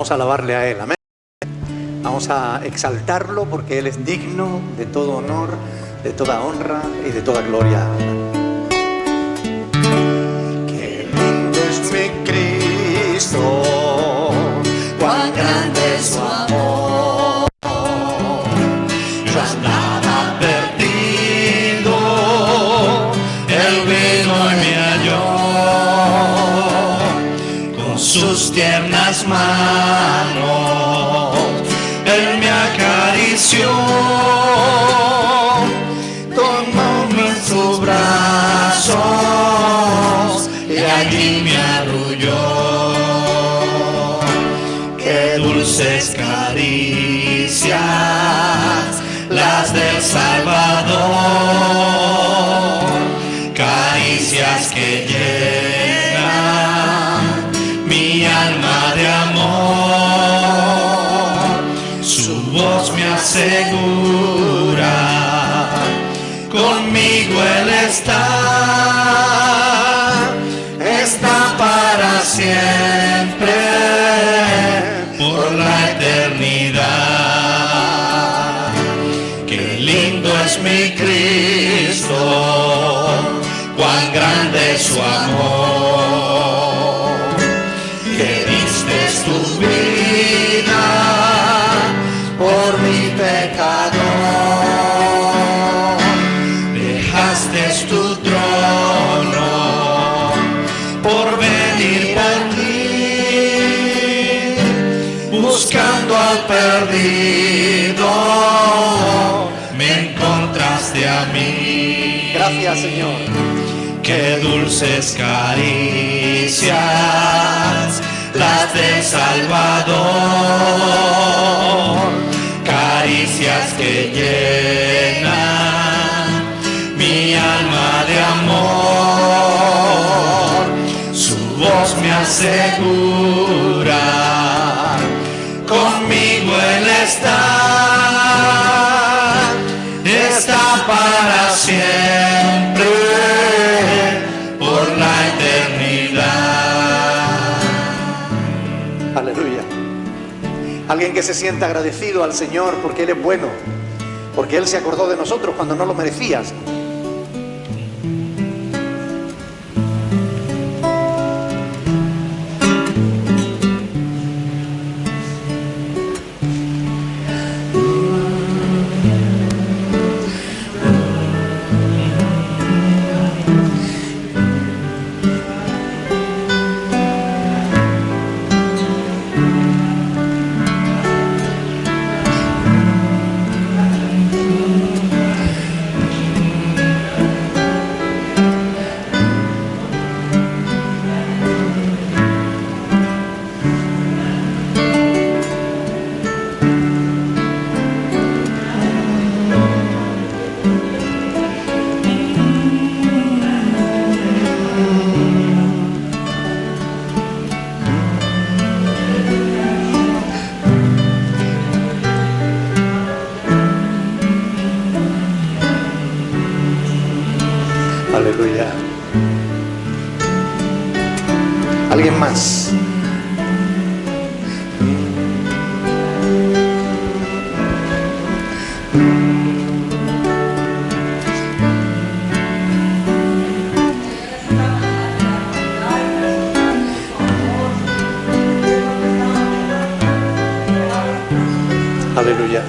Vamos a alabarle a Él, amén. Vamos a exaltarlo porque Él es digno de todo honor, de toda honra y de toda gloria. Qué lindo es mi Cristo, cuán grande es su amor. Yo andaba perdido, Él vino y me halló. Con sus tiernas manos Él me acarició, tomóme en sus brazos y allí me arrulló. Qué dulces caricias las del Salvador, caricias que llenan mi alma de amor. Su voz me asegura, conmigo Él está para siempre, por la eternidad. Qué lindo es mi Cristo, cuán grande es su amor, que diste tu vida por mi pecado, dejaste tu trono por venir por mí, buscando al perdido, me encontraste a mí. Gracias, Señor. Qué dulces caricias las del Salvador, caricias que llenan mi alma de amor. Su voz me asegura, conmigo Él está para siempre, por la eternidad. Aleluya. Alguien que se sienta agradecido al Señor porque Él es bueno, porque Él se acordó de nosotros cuando no lo merecías. Aleluya. ¿Alguien más? Aleluya.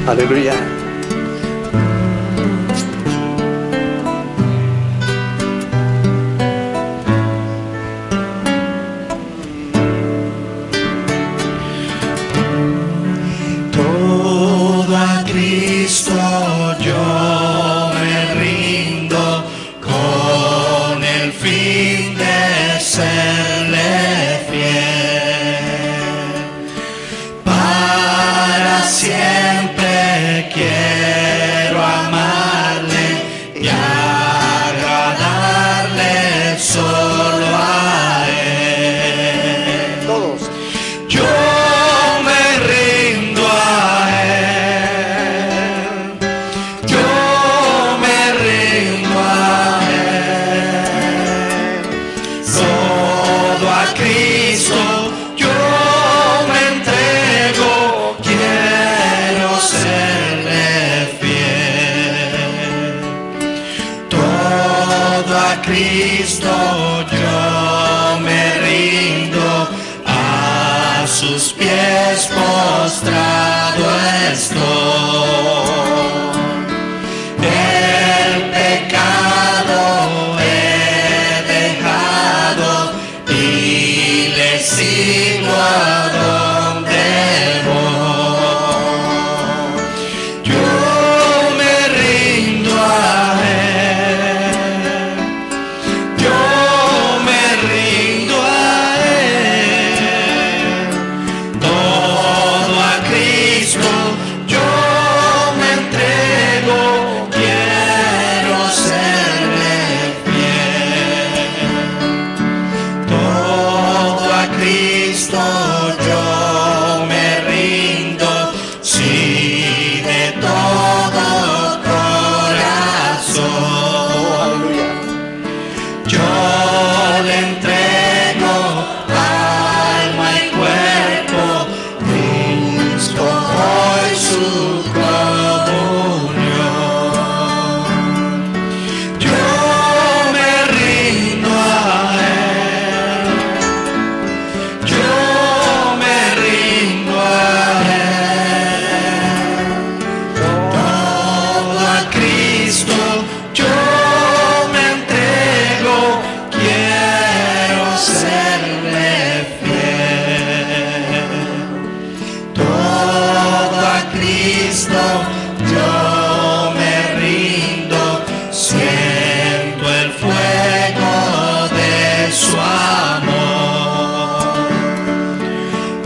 Aleluya. Cristo yo me rindo, a sus pies postrado estoy. El pecado he dejado y le sigo a donde voy. Yo me rindo a Él, yo me rindo a Él, todo a Cristo yo me entrego, quiero serle fiel. Todo a Cristo yo me rindo, sí, de todo corazón. Oh, aleluya. Yo le entrego alma y cuerpo, busco hoy su comunión. Yo me rindo a Él, yo me rindo a Él, todo a Cristo yo me entrego, quiero serle fiel. Todo a Cristo yo me rindo, siento el fuego de su amor.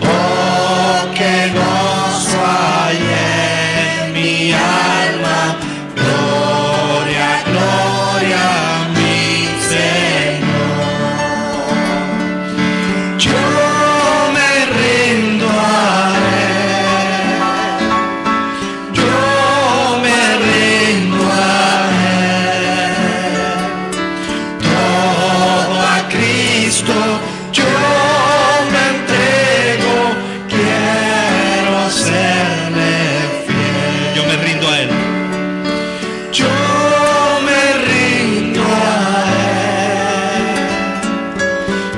Oh, que gozo hay en mi alma, gloria, gloria a mi Señor. Yo me rindo a Él, yo me rindo a Él, todo a Cristo yo me entrego, quiero serle fiel. Yo me rindo a Él, yo me rindo a Él,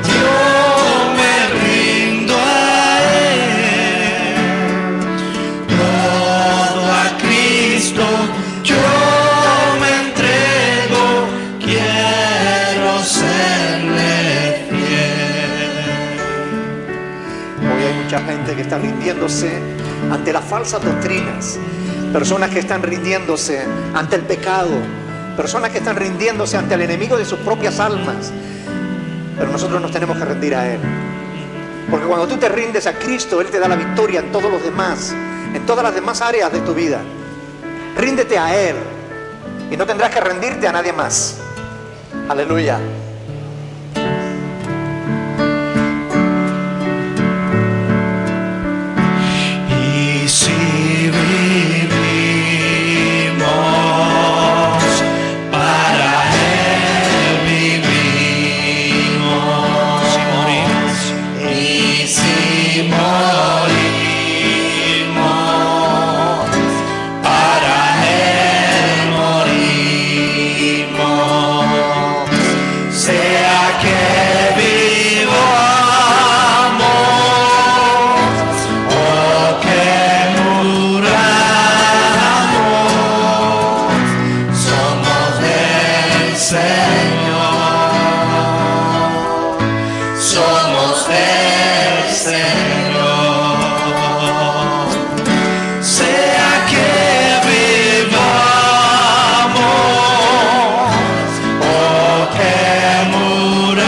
yo me rindo a Él, todo a Cristo yo me entrego, quiero serle fiel. Hoy hay mucha gente que está rindiéndose ante las falsas doctrinas, personas que están rindiéndose ante el pecado, personas que están rindiéndose ante el enemigo de sus propias almas. Pero nosotros nos tenemos que rendir a Él, porque cuando tú te rindes a Cristo, Él te da la victoria en todos los demás, en todas las demás áreas de tu vida. Ríndete a Él y no tendrás que rendirte a nadie más. Aleluya. Y si vivimos, para Él vivimos. Y si morimos, para Él morimos. Sea que vivamos o que muramos, somos del Señor, somos del Señor. Sea que vivamos o que muramos,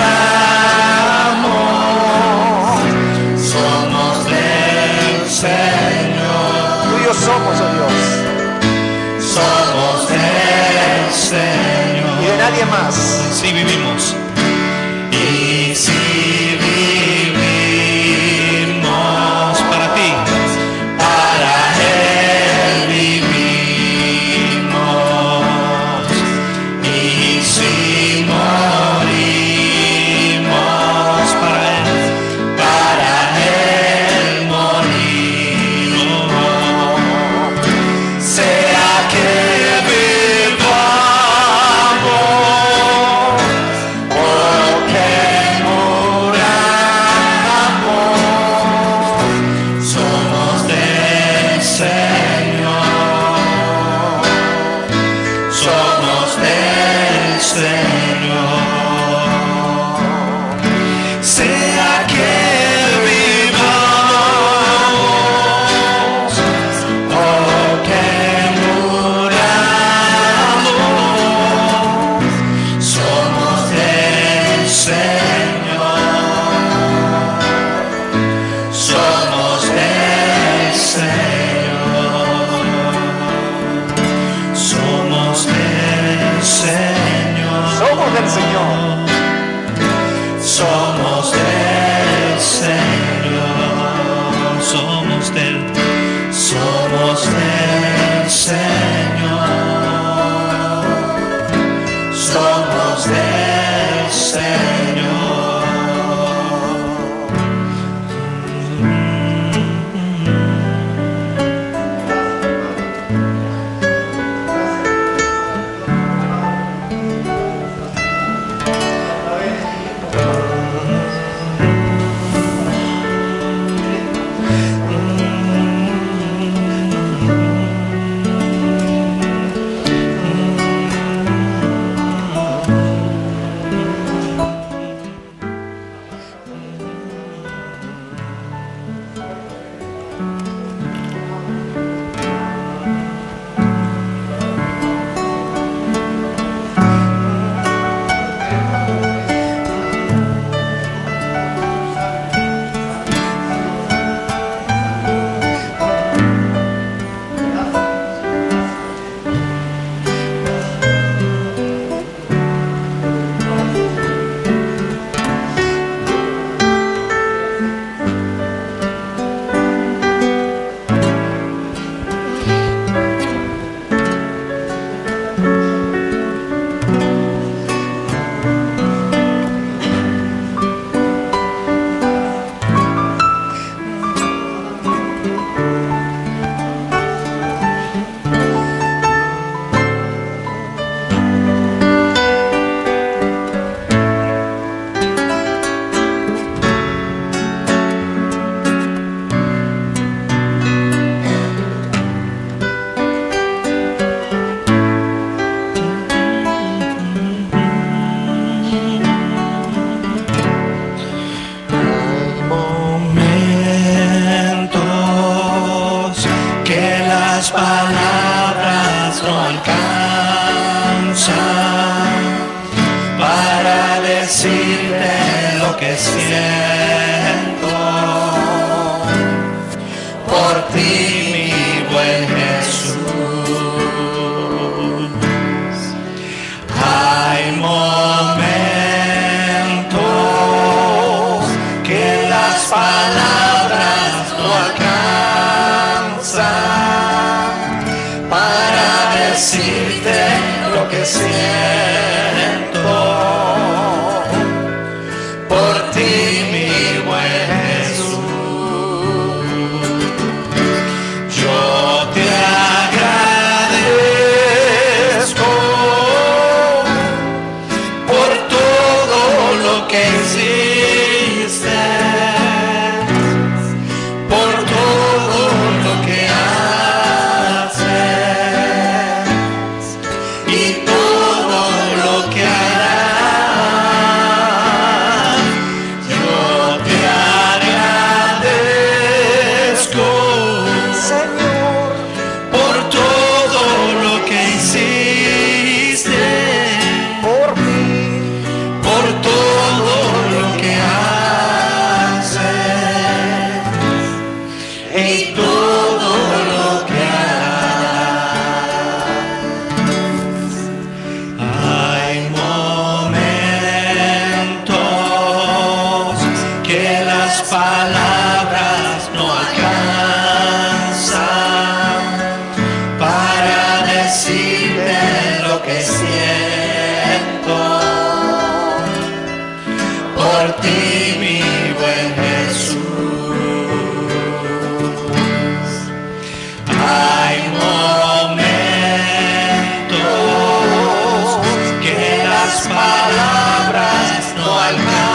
somos del Señor, Tuyos somos, oh Dios, somos del Señor. y de nadie más. Si vivimos, y si vivimos para ti, para Él vivimos. Y si morimos, para Él morimos. Sea que vivamos no alcanzan para decirte lo que siento por ti, mi buen Jesús. Hay momentos que las palabras no alcanzan para decirte lo que siento por ti, mi buen Jesús. Yo te agradezco por todo lo que hiciste, por todo lo que haces y todo lo que harás. Yo te agradezco, Señor, por todo lo que hiciste, por mí, por todo lo que haces y todo lo que harás. Hay momentos que las palabras no alcanzan para decirte lo que siento por ti, mi buen Jesús. Hay momentos que las palabras no alcanzan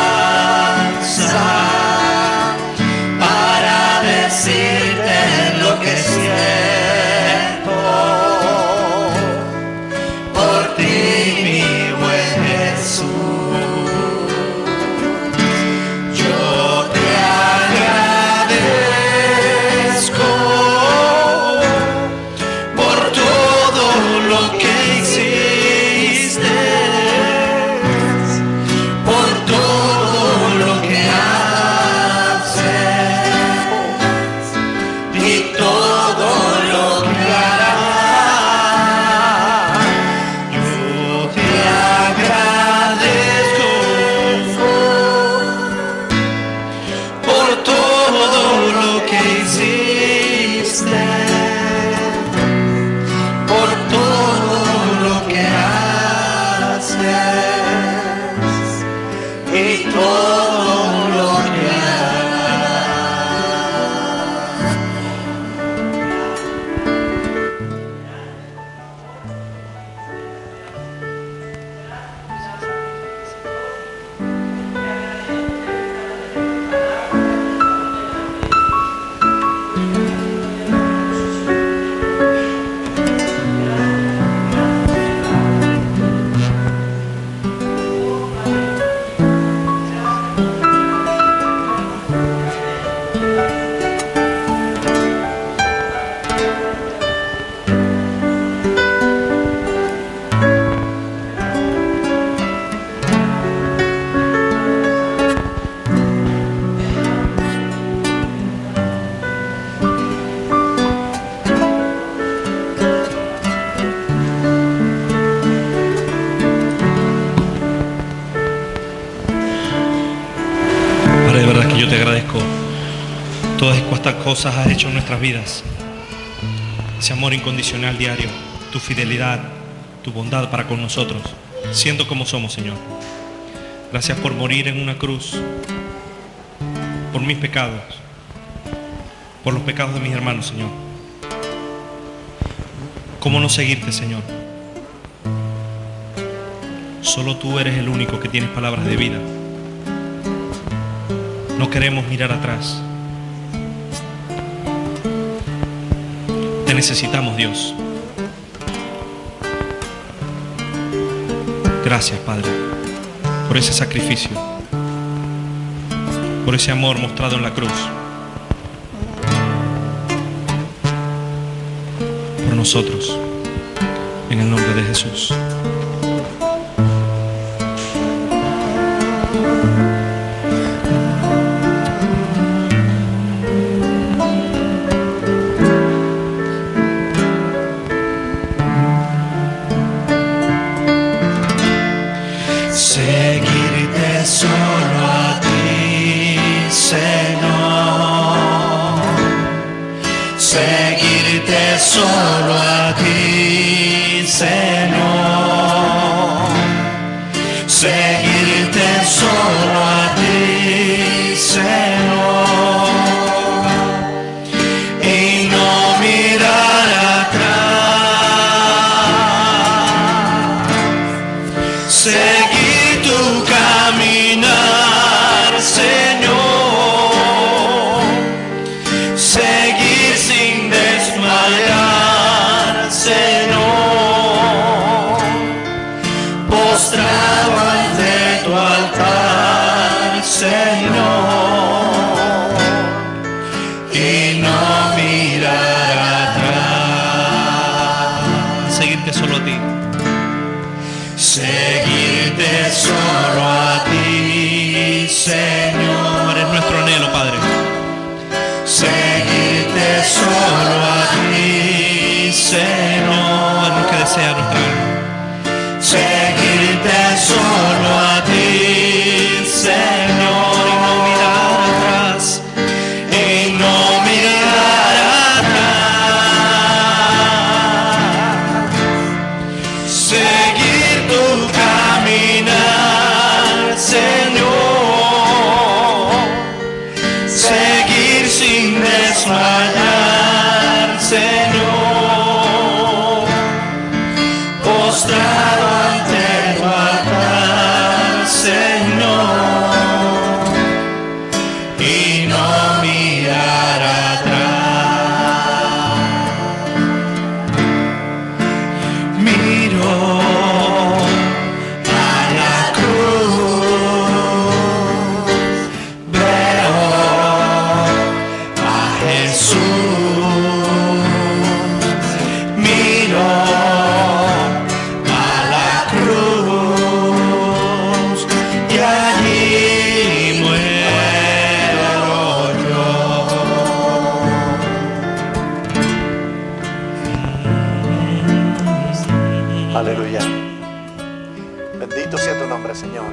para decirte lo que siento por ti, mi buen Jesús. Yo te agradezco por todo lo que hiciste, por todo lo que haces y todo lo que harás. Yo te agradezco por todo lo que hiciste, por todo lo que haces y todo lo que harás. Padre, de verdad que yo te agradezco todas estas cosas has hecho en nuestras vidas. Ese amor incondicional diario, tu fidelidad, tu bondad para con nosotros, siendo como somos, Señor. Gracias por morir en una cruz, por mis pecados, por los pecados de mis hermanos, Señor. ¿Cómo no seguirte, Señor? Solo tú eres el único que tienes palabras de vida. No queremos mirar atrás. Te necesitamos, Dios. Gracias, Padre, por ese sacrificio, por ese amor mostrado en la cruz, por nosotros. sangre de Jesús. Seguirte solo a ti, Señor. Seguirte solo a ti, Señor. Seguirte solo a ti, Señor. Y no mirar atrás. Seguir tu caminar, Señor. Seguir sin desmayar, Señor. Postrado ante tu altar, Señor. Y no mirar atrás. Seguirte solo a ti. Seguirte solo a ti, Señor. Eres nuestro anhelo, Padre. Seguirte solo a ti, Señor. Es lo que desea nuestra alma. Seguirte solo a ti, Señor. Y no mirar atrás. Y no mirar atrás. Seguir tu caminar, Señor. Seguir sin desmayar, Señor. Postrado ante tu altar, Señor. Y no mirar atrás. Miro a la cruz, veo a Jesús. Miro a la cruz y allí muero yo. Aleluya. Bendito sea tu nombre, Señor.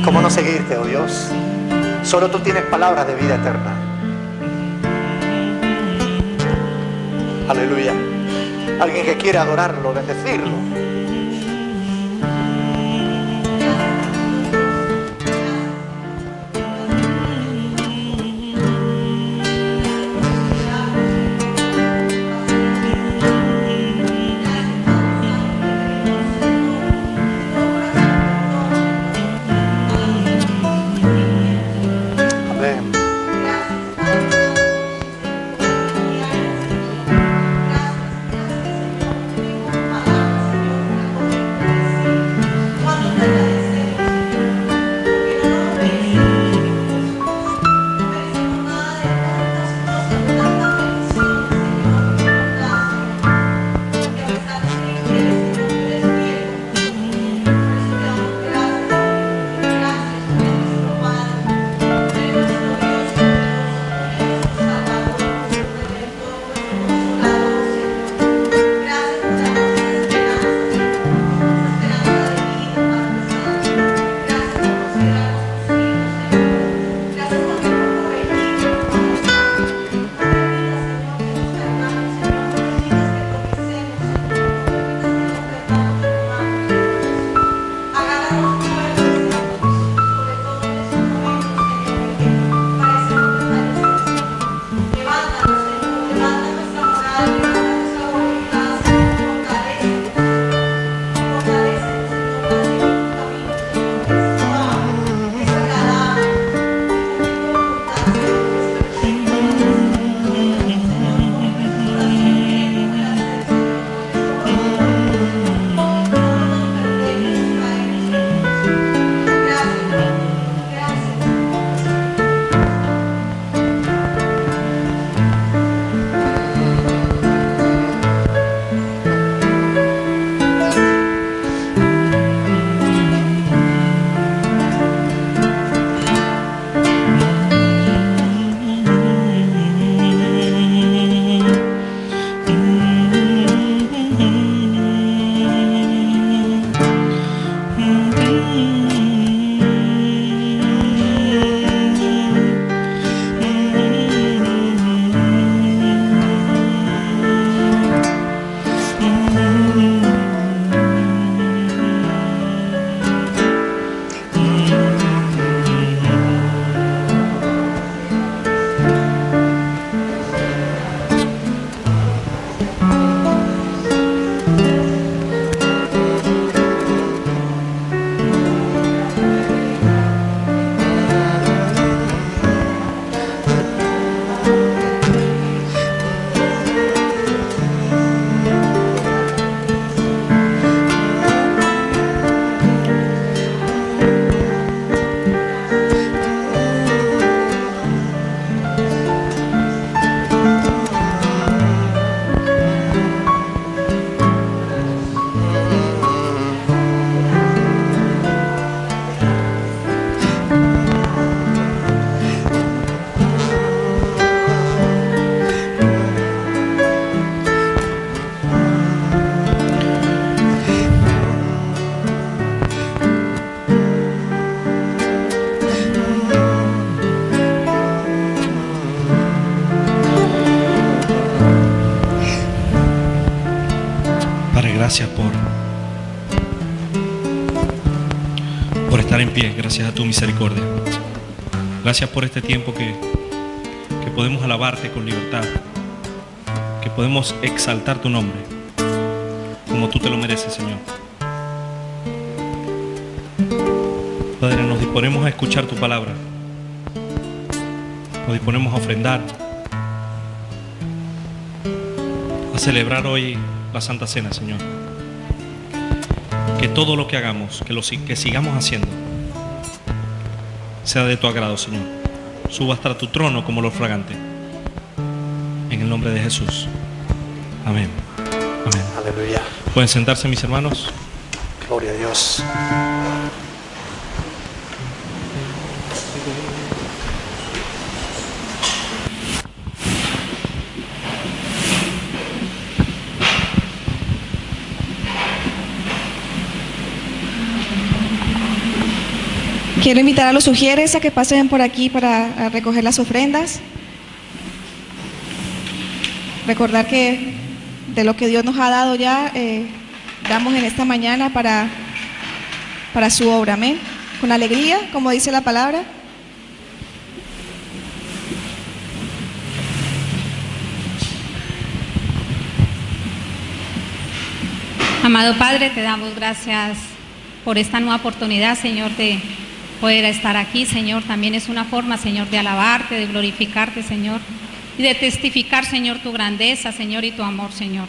¿Cómo no seguirte, oh Dios? Solo tú tienes palabras de vida eterna. Aleluya. Alguien que quiere adorarlo, bendecirlo. Amén. Padre, gracias por estar en pie, gracias a tu misericordia. Gracias por este tiempo que podemos alabarte con libertad, que podemos exaltar tu nombre como tú te lo mereces, Señor. Padre, nos disponemos a escuchar tu palabra, nos disponemos a ofrendar, a celebrar hoy la Santa Cena, Señor. Que todo lo que hagamos, que sigamos haciendo, sea de tu agrado, Señor. Suba hasta tu trono como olor fragante. En el nombre de Jesús. Amén. Amén. Aleluya. Pueden sentarse, mis hermanos. Gloria a Dios. Quiero invitar a los sugieres a que pasen por aquí para recoger las ofrendas. Recordar que de lo que Dios nos ha dado ya, damos en esta mañana para su obra, amén. Con alegría, como dice la palabra. Amado Padre, te damos gracias por esta nueva oportunidad, Señor, de poder estar aquí, Señor. También es una forma, Señor, de alabarte, de glorificarte, Señor, y de testificar, Señor, tu grandeza, Señor, y tu amor, Señor.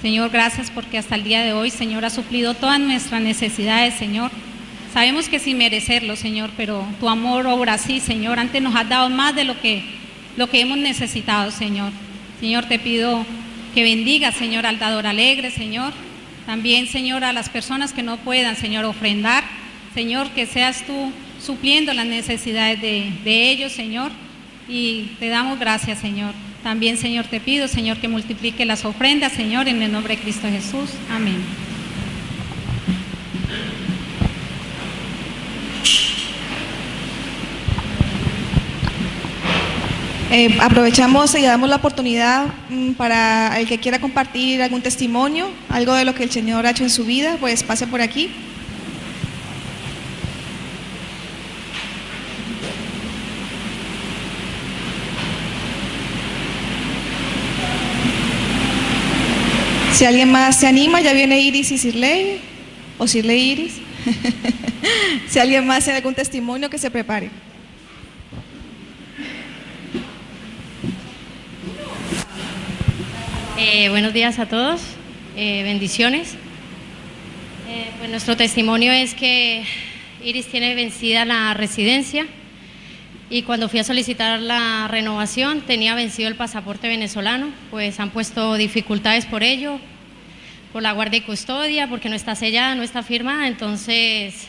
Señor, gracias porque hasta el día de hoy, Señor, has suplido todas nuestras necesidades, Señor. Sabemos que sin merecerlo, Señor, pero tu amor obra así, Señor. Antes nos has dado más de lo que hemos necesitado, Señor. Señor, te pido que bendiga, Señor, al dador alegre, Señor. También, Señor, a las personas que no puedan, Señor, ofrendar. Señor, que seas tú supliendo las necesidades de ellos, Señor. Y te damos gracias, Señor. También, Señor, te pido, Señor, que multiplique las ofrendas, Señor, en el nombre de Cristo Jesús. Amén. Aprovechamos y damos la oportunidad para el que quiera compartir algún testimonio, algo de lo que el Señor ha hecho en su vida, pues pase por aquí. Si alguien más se anima, ya viene Iris y Sirley, o Sirley y Iris. Si alguien más tiene algún testimonio, que se prepare. Buenos días a todos, bendiciones. Pues nuestro testimonio es que Iris tiene vencida la residencia y cuando fui a solicitar la renovación tenía vencido el pasaporte venezolano, pues han puesto dificultades por ello, por la guardia y custodia, porque no está sellada, no está firmada, entonces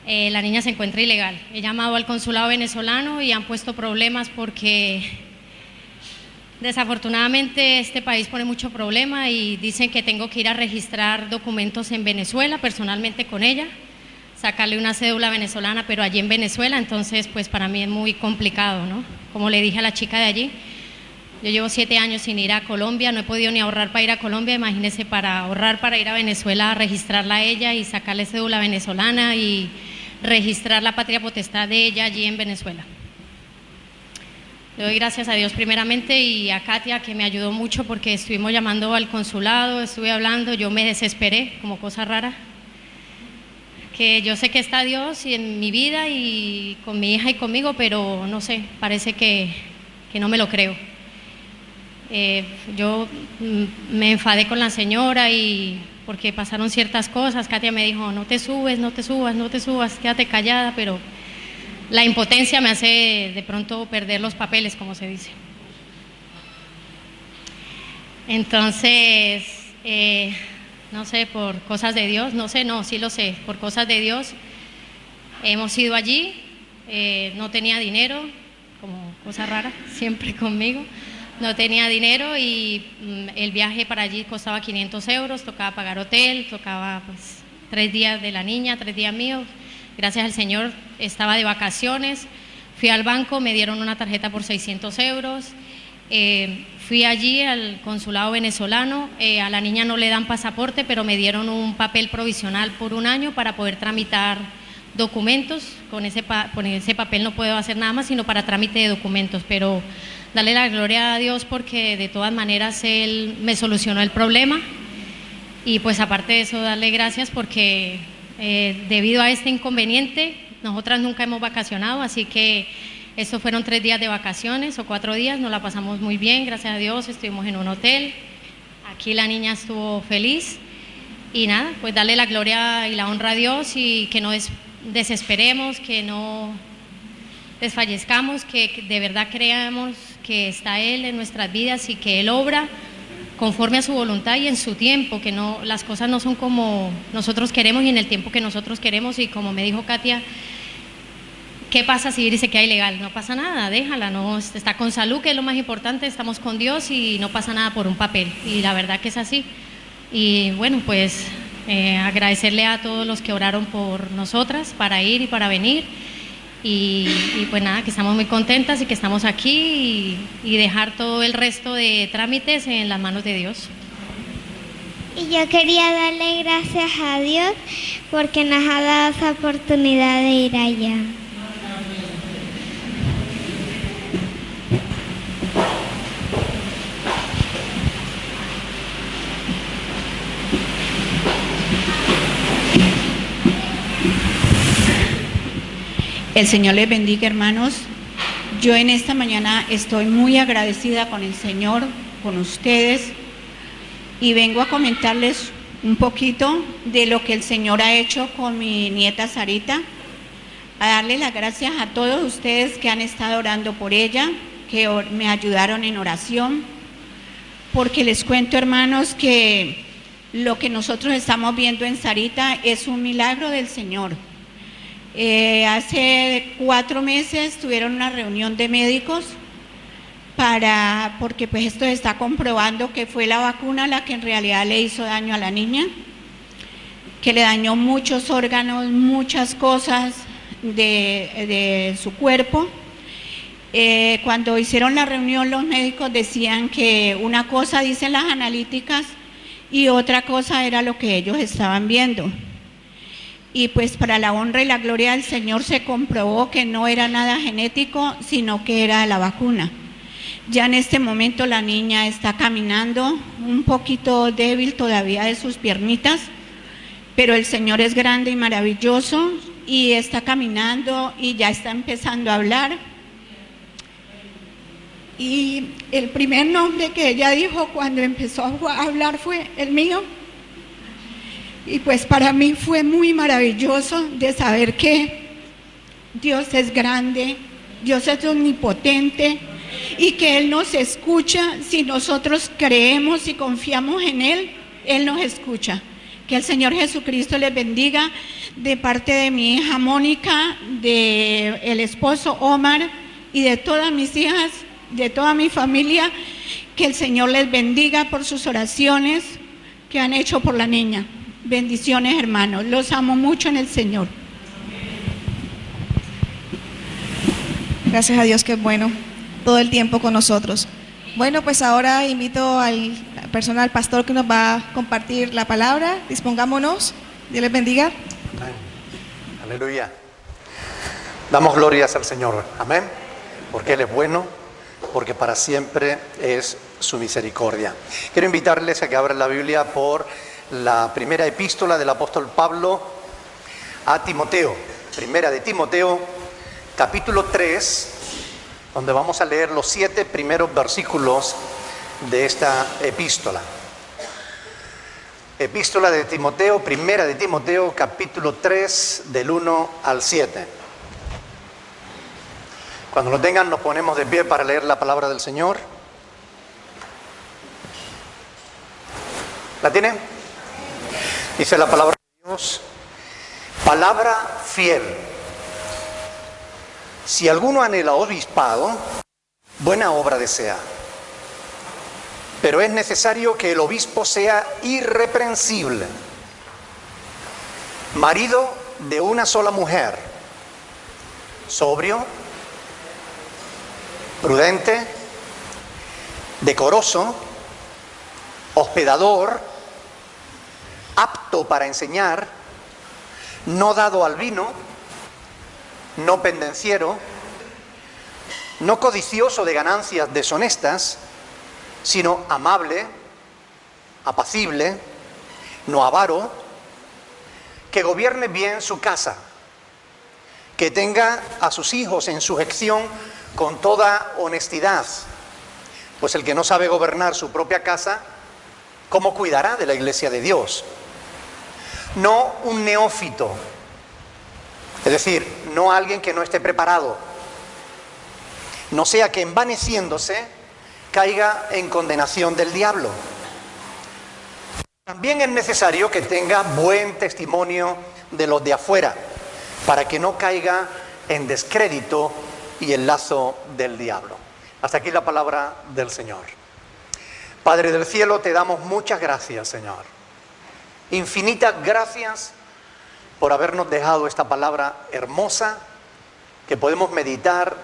la niña se encuentra ilegal. He llamado al consulado venezolano y han puesto problemas porque desafortunadamente este país pone mucho problema y dicen que tengo que ir a registrar documentos en Venezuela, personalmente con ella, sacarle una cédula venezolana, pero allí en Venezuela, entonces pues para mí es muy complicado, ¿no? Como le dije a la chica de allí, yo llevo 7 años sin ir a Colombia, no he podido ni ahorrar para ir a Colombia, imagínese para ahorrar para ir a Venezuela a registrarla a ella y sacarle cédula venezolana y registrar la patria potestad de ella allí en Venezuela. Le doy gracias a Dios primeramente y a Katia que me ayudó mucho porque estuvimos llamando al consulado, estuve hablando, yo me desesperé como cosa rara, que yo sé que está Dios y en mi vida y con mi hija y conmigo, pero no sé, parece que no me lo creo. Yo me enfadé con la señora y porque pasaron ciertas cosas, Katia me dijo, no te subes, no te subas, no te subas, quédate callada, pero la impotencia me hace de pronto perder los papeles, como se dice. Entonces, no sé, por cosas de Dios, sí lo sé, por cosas de Dios, hemos ido allí, no tenía dinero, como cosa rara, siempre conmigo, no tenía dinero y el viaje para allí costaba 500 euros, tocaba pagar hotel, tocaba pues 3 días de la niña, 3 días míos. Gracias al Señor estaba de vacaciones, fui al banco, me dieron una tarjeta por 600 euros, Fui allí al consulado venezolano, a la niña no le dan pasaporte, pero me dieron un papel provisional por 1 año para poder tramitar documentos. Con ese papel no puedo hacer nada más sino para trámite de documentos, pero darle la gloria a Dios porque de todas maneras Él me solucionó el problema. Y pues aparte de eso, darle gracias porque debido a este inconveniente, nosotras nunca hemos vacacionado, así que estos fueron 3 días de vacaciones o 4 días, nos la pasamos muy bien, gracias a Dios, estuvimos en un hotel, aquí la niña estuvo feliz y nada, pues darle la gloria y la honra a Dios y que no desesperemos, que no desfallezcamos, que de verdad creamos que está Él en nuestras vidas y que Él obra conforme a su voluntad y en su tiempo, que no, las cosas no son como nosotros queremos y en el tiempo que nosotros queremos. Y como me dijo Katia, ¿qué pasa si dice que hay ilegal? No pasa nada, déjala, no, está con salud, que es lo más importante, estamos con Dios y no pasa nada por un papel. Y la verdad que es así. Y bueno, pues agradecerle a todos los que oraron por nosotras para ir y para venir. Y pues nada, que estamos muy contentas y que estamos aquí y dejar todo el resto de trámites en las manos de Dios. Y yo quería darle gracias a Dios porque nos ha dado esa oportunidad de ir allá. El Señor les bendiga, hermanos. Yo en esta mañana estoy muy agradecida con el Señor, con ustedes, y vengo a comentarles un poquito de lo que el Señor ha hecho con mi nieta Sarita, a darle las gracias a todos ustedes que han estado orando por ella, que me ayudaron en oración, porque les cuento, hermanos, que lo que nosotros estamos viendo en Sarita es un milagro del Señor. Hace 4 meses tuvieron una reunión de médicos porque pues esto está comprobando que fue la vacuna la que en realidad le hizo daño a la niña, que le dañó muchos órganos, muchas cosas de su cuerpo. Cuando hicieron la reunión los médicos decían que una cosa dicen las analíticas y otra cosa era lo que ellos estaban viendo. Y pues para la honra y la gloria del Señor se comprobó que no era nada genético, sino que era la vacuna. Ya en este momento la niña está caminando, un poquito débil todavía de sus piernitas, pero el Señor es grande y maravilloso y está caminando y ya está empezando a hablar. Y el primer nombre que ella dijo cuando empezó a hablar fue el mío. Y pues para mí fue muy maravilloso de saber que Dios es grande, Dios es omnipotente y que Él nos escucha. Si nosotros creemos y confiamos en Él, Él nos escucha. Que el Señor Jesucristo les bendiga de parte de mi hija Mónica, del esposo Omar y de todas mis hijas, de toda mi familia. Que el Señor les bendiga por sus oraciones que han hecho por la niña. Bendiciones, hermanos. Los amo mucho en el Señor. Gracias a Dios que es bueno todo el tiempo con nosotros. Bueno, pues ahora invito al pastor que nos va a compartir la palabra. Dispongámonos. Dios les bendiga. Amén. Aleluya. Damos glorias al Señor. Amén. Porque Él es bueno, porque para siempre es su misericordia. Quiero invitarles a que abran la Biblia por la primera epístola del apóstol Pablo a Timoteo, primera de Timoteo, capítulo 3, donde vamos a leer los 7 primeros versículos de esta epístola. Epístola de Timoteo, primera de Timoteo, capítulo 3, del 1 al 7. Cuando lo tengan, nos ponemos de pie para leer la palabra del Señor. ¿La tienen? Dice la palabra de Dios: palabra fiel. Si alguno anhela obispado, buena obra desea. Pero es necesario que el obispo sea irreprensible, marido de una sola mujer, sobrio, prudente, decoroso, hospedador, apto para enseñar, no dado al vino, no pendenciero, no codicioso de ganancias deshonestas, sino amable, apacible, no avaro, que gobierne bien su casa, que tenga a sus hijos en sujeción con toda honestidad, pues el que no sabe gobernar su propia casa, ¿cómo cuidará de la iglesia de Dios? No un neófito, es decir, no alguien que no esté preparado, no sea que envaneciéndose caiga en condenación del diablo. También es necesario que tenga buen testimonio de los de afuera, para que no caiga en descrédito y el lazo del diablo. Hasta aquí la palabra del Señor. Padre del cielo, te damos muchas gracias, Señor. Infinitas gracias por habernos dejado esta palabra hermosa que podemos meditar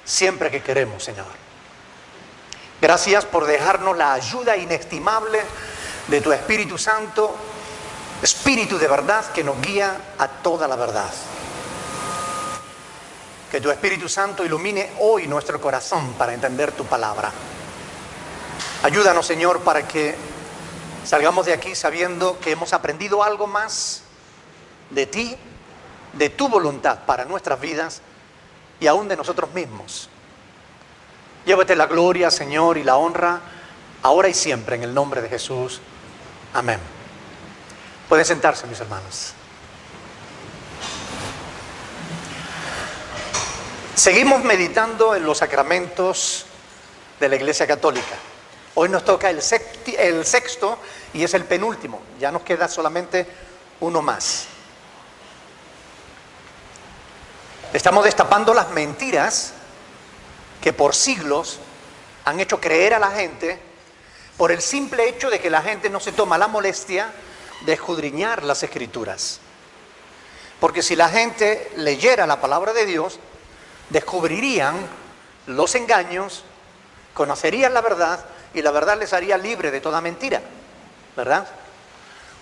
siempre que queremos, Señor. Gracias por dejarnos la ayuda inestimable de tu Espíritu Santo, Espíritu de verdad que nos guía a toda la verdad. Que tu Espíritu Santo ilumine hoy nuestro corazón para entender tu palabra. Ayúdanos, Señor, para que salgamos de aquí sabiendo que hemos aprendido algo más de ti, de tu voluntad para nuestras vidas y aún de nosotros mismos. Llévate la gloria, Señor, y la honra, ahora y siempre, en el nombre de Jesús. Amén. Pueden sentarse, mis hermanos. Seguimos meditando en los sacramentos de la Iglesia Católica. Hoy nos toca el sexto y es el penúltimo. Ya nos queda solamente uno más. Estamos destapando las mentiras que por siglos han hecho creer a la gente por el simple hecho de que la gente no se toma la molestia de escudriñar las Escrituras. Porque si la gente leyera la palabra de Dios, descubrirían los engaños, conocerían la verdad y la verdad les haría libre de toda mentira, ¿verdad?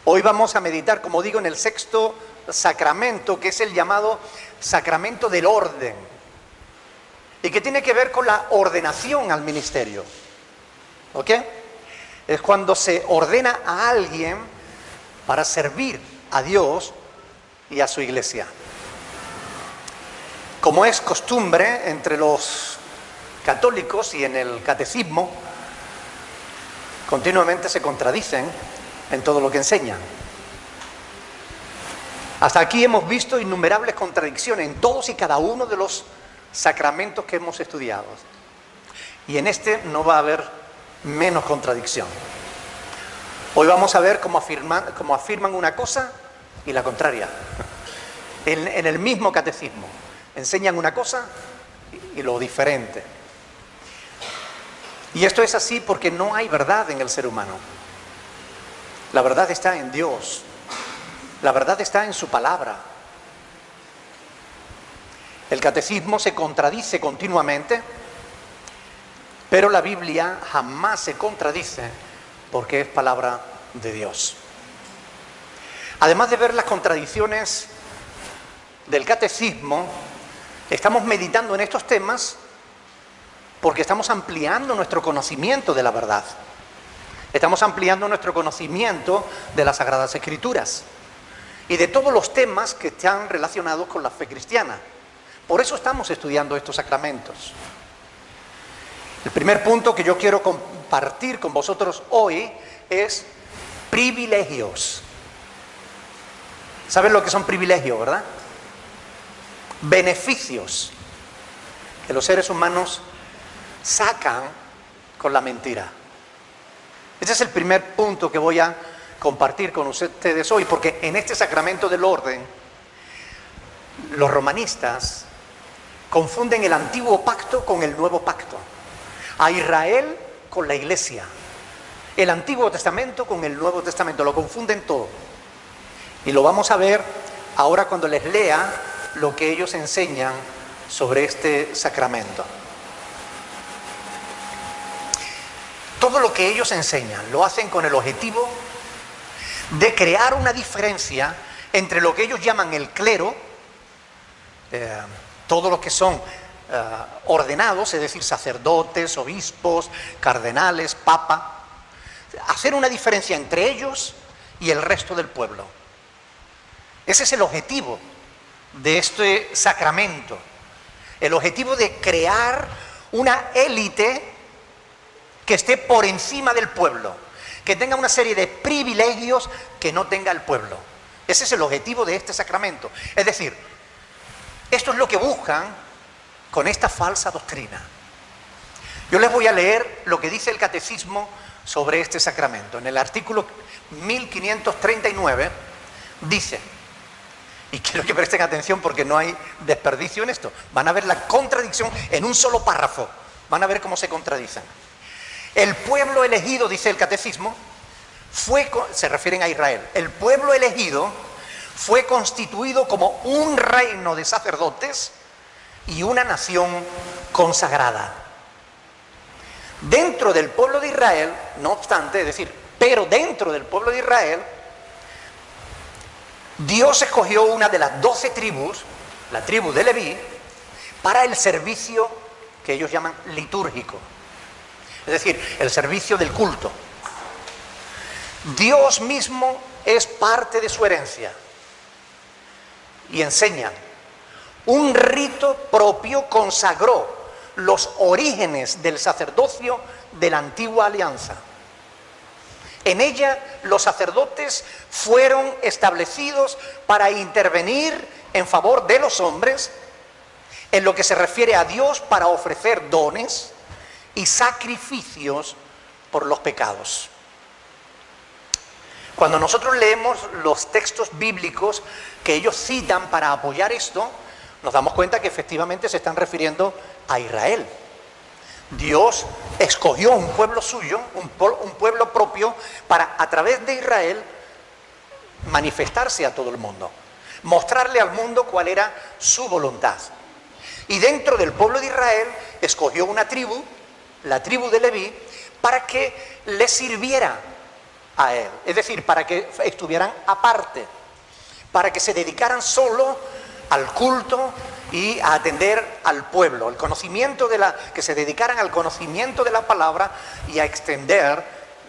Hoy vamos a meditar, como digo, en el sexto sacramento, que es el llamado sacramento del orden, y que tiene que ver con la ordenación al ministerio. ¿Ok? Es cuando se ordena a alguien para servir a Dios y a su iglesia. Como es costumbre entre los católicos y en el catecismo, continuamente se contradicen en todo lo que enseñan. Hasta aquí hemos visto innumerables contradicciones en todos y cada uno de los sacramentos que hemos estudiado. Y en este no va a haber menos contradicción. Hoy vamos a ver cómo afirman una cosa y la contraria. En el mismo catecismo enseñan una cosa y lo diferente. Y esto es así porque no hay verdad en el ser humano. La verdad está en Dios. La verdad está en su palabra. El catecismo se contradice continuamente, pero la Biblia jamás se contradice porque es palabra de Dios. Además de ver las contradicciones del catecismo, estamos meditando en estos temas porque estamos ampliando nuestro conocimiento de la verdad. Estamos ampliando nuestro conocimiento de las Sagradas Escrituras y de todos los temas que están relacionados con la fe cristiana. Por eso estamos estudiando estos sacramentos. El primer punto que yo quiero compartir con vosotros hoy es privilegios. ¿Saben lo que son privilegios, verdad? Beneficios que los seres humanos sacan con la mentira. Ese es el primer punto que voy a compartir con ustedes hoy, porque en este sacramento del orden, los romanistas confunden el antiguo pacto con el nuevo pacto, a Israel con la iglesia, el Antiguo Testamento con el Nuevo Testamento, lo confunden todo. Y lo vamos a ver ahora cuando les lea lo que ellos enseñan sobre este sacramento. todo lo que ellos enseñan lo hacen con el objetivo de crear una diferencia entre lo que ellos llaman el clero, todos los que son ordenados, es decir, sacerdotes, obispos, cardenales, papa, hacer una diferencia entre ellos y el resto del pueblo. Ese es el objetivo de este sacramento, el objetivo de crear una élite que esté por encima del pueblo, que tenga una serie de privilegios que no tenga el pueblo. Ese es el objetivo de este sacramento. Es decir, esto es lo que buscan con esta falsa doctrina. Yo les voy a leer lo que dice el Catecismo sobre este sacramento. En el artículo 1539 dice, y quiero que presten atención porque no hay desperdicio en esto, van a ver la contradicción en un solo párrafo, van a ver cómo se contradicen. El pueblo elegido, dice el Catecismo, se refieren a Israel, el pueblo elegido fue constituido como un reino de sacerdotes y una nación consagrada. Dentro del pueblo de Israel, no obstante, es decir, pero dentro del pueblo de Israel, Dios escogió una de las 12 tribus, la tribu de Leví, para el servicio que ellos llaman litúrgico, es decir, el servicio del culto. Dios mismo es parte de su herencia y enseña. Un rito propio consagró los orígenes del sacerdocio de la antigua alianza. En ella los sacerdotes fueron establecidos para intervenir en favor de los hombres en lo que se refiere a Dios para ofrecer dones y sacrificios por los pecados. Cuando nosotros leemos los textos bíblicos que ellos citan para apoyar esto, nos damos cuenta que efectivamente se están refiriendo a Israel. Dios escogió un pueblo suyo, un pueblo propio, para a través de Israel manifestarse a todo el mundo, mostrarle al mundo cuál era su voluntad. Y dentro del pueblo de Israel escogió una tribu, la tribu de Leví, para que le sirviera a él, es decir, para que estuvieran aparte, para que se dedicaran solo al culto y a atender al pueblo, el conocimiento que se dedicaran al conocimiento de la palabra y a extender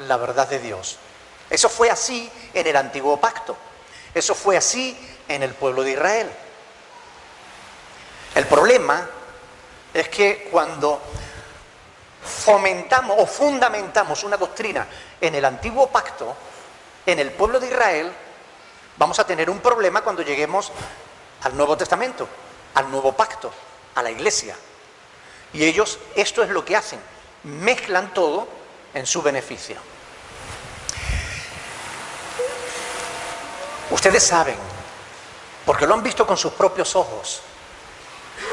la verdad de Dios. Eso fue así en el Antiguo Pacto, eso fue así en el pueblo de Israel. El problema es que cuando fomentamos o fundamentamos una doctrina en el Antiguo Pacto, en el pueblo de Israel, vamos a tener un problema cuando lleguemos al Nuevo Testamento, al Nuevo Pacto, a la Iglesia. Y ellos esto es lo que hacen, mezclan todo en su beneficio. Ustedes saben, porque lo han visto con sus propios ojos,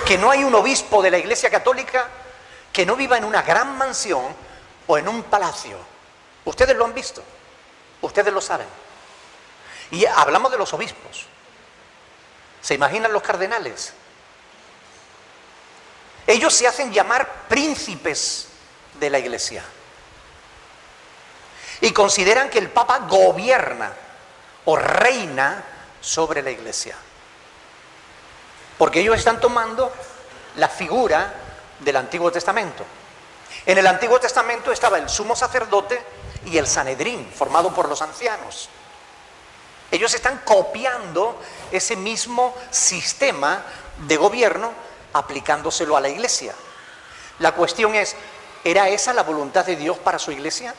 que no hay un obispo de la Iglesia Católica que no viva en una gran mansión o en un palacio. Ustedes lo han visto, ustedes lo saben. Y hablamos de los obispos. ¿Se imaginan los cardenales? Ellos se hacen llamar príncipes de la Iglesia y consideran que el Papa gobierna o reina sobre la Iglesia, porque ellos están tomando la figura del Antiguo Testamento. En el Antiguo Testamento estaba el sumo sacerdote y el Sanedrín, formado por los ancianos. Ellos están copiando ese mismo sistema de gobierno, aplicándoselo a la Iglesia. La cuestión es, ¿era esa la voluntad de Dios para su Iglesia?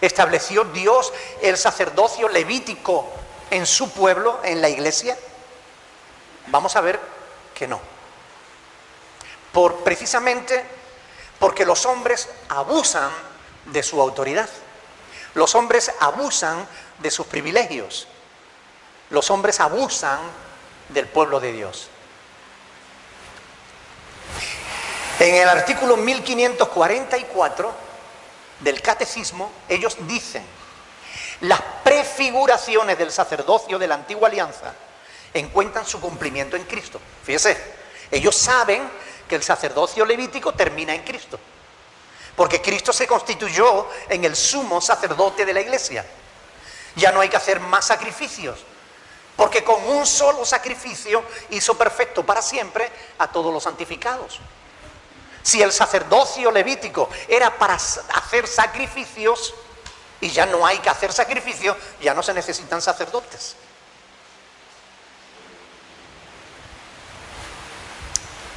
¿Estableció Dios el sacerdocio levítico en su pueblo, en la Iglesia? Vamos a ver que no. Precisamente porque los hombres abusan de su autoridad. Los hombres abusan de sus privilegios. Los hombres abusan del pueblo de Dios. En el artículo 1544 del Catecismo, ellos dicen: las prefiguraciones del sacerdocio de la antigua alianza encuentran su cumplimiento en Cristo. Fíjese, ellos saben que el sacerdocio levítico termina en Cristo. Porque Cristo se constituyó en el sumo sacerdote de la iglesia. Ya no hay que hacer más sacrificios, porque con un solo sacrificio hizo perfecto para siempre a todos los santificados. Si el sacerdocio levítico era para hacer sacrificios, y ya no hay que hacer sacrificios, ya no se necesitan sacerdotes.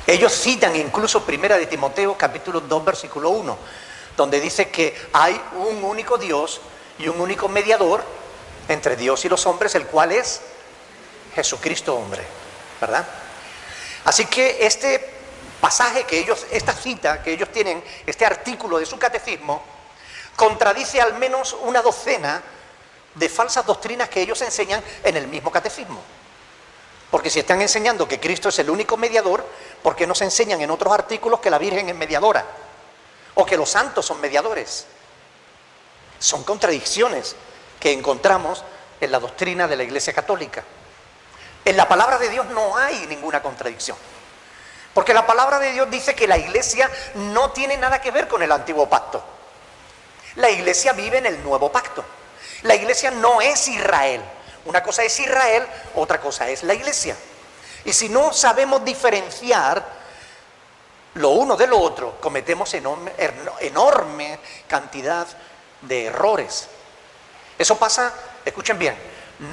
Ellos citan incluso 1 de Timoteo capítulo 2 versículo 1, donde dice que hay un único Dios y un único mediador entre Dios y los hombres, el cual es Jesucristo hombre, ¿verdad? Así que este pasaje que ellos, esta cita que ellos tienen, este artículo de su catecismo, contradice al menos una docena de falsas doctrinas que ellos enseñan en el mismo catecismo. Porque si están enseñando que Cristo es el único mediador, ¿por qué no se enseñan en otros artículos que la Virgen es mediadora? O que los santos son mediadores. Son contradicciones que encontramos en la doctrina de la Iglesia Católica. En la palabra de Dios no hay ninguna contradicción. Porque la palabra de Dios dice que la Iglesia no tiene nada que ver con el antiguo pacto. La Iglesia vive en el nuevo pacto. La Iglesia no es Israel. Una cosa es Israel, otra cosa es la Iglesia. Y si no sabemos diferenciar lo uno de lo otro, cometemos enorme cantidad de errores. Eso pasa, escuchen bien,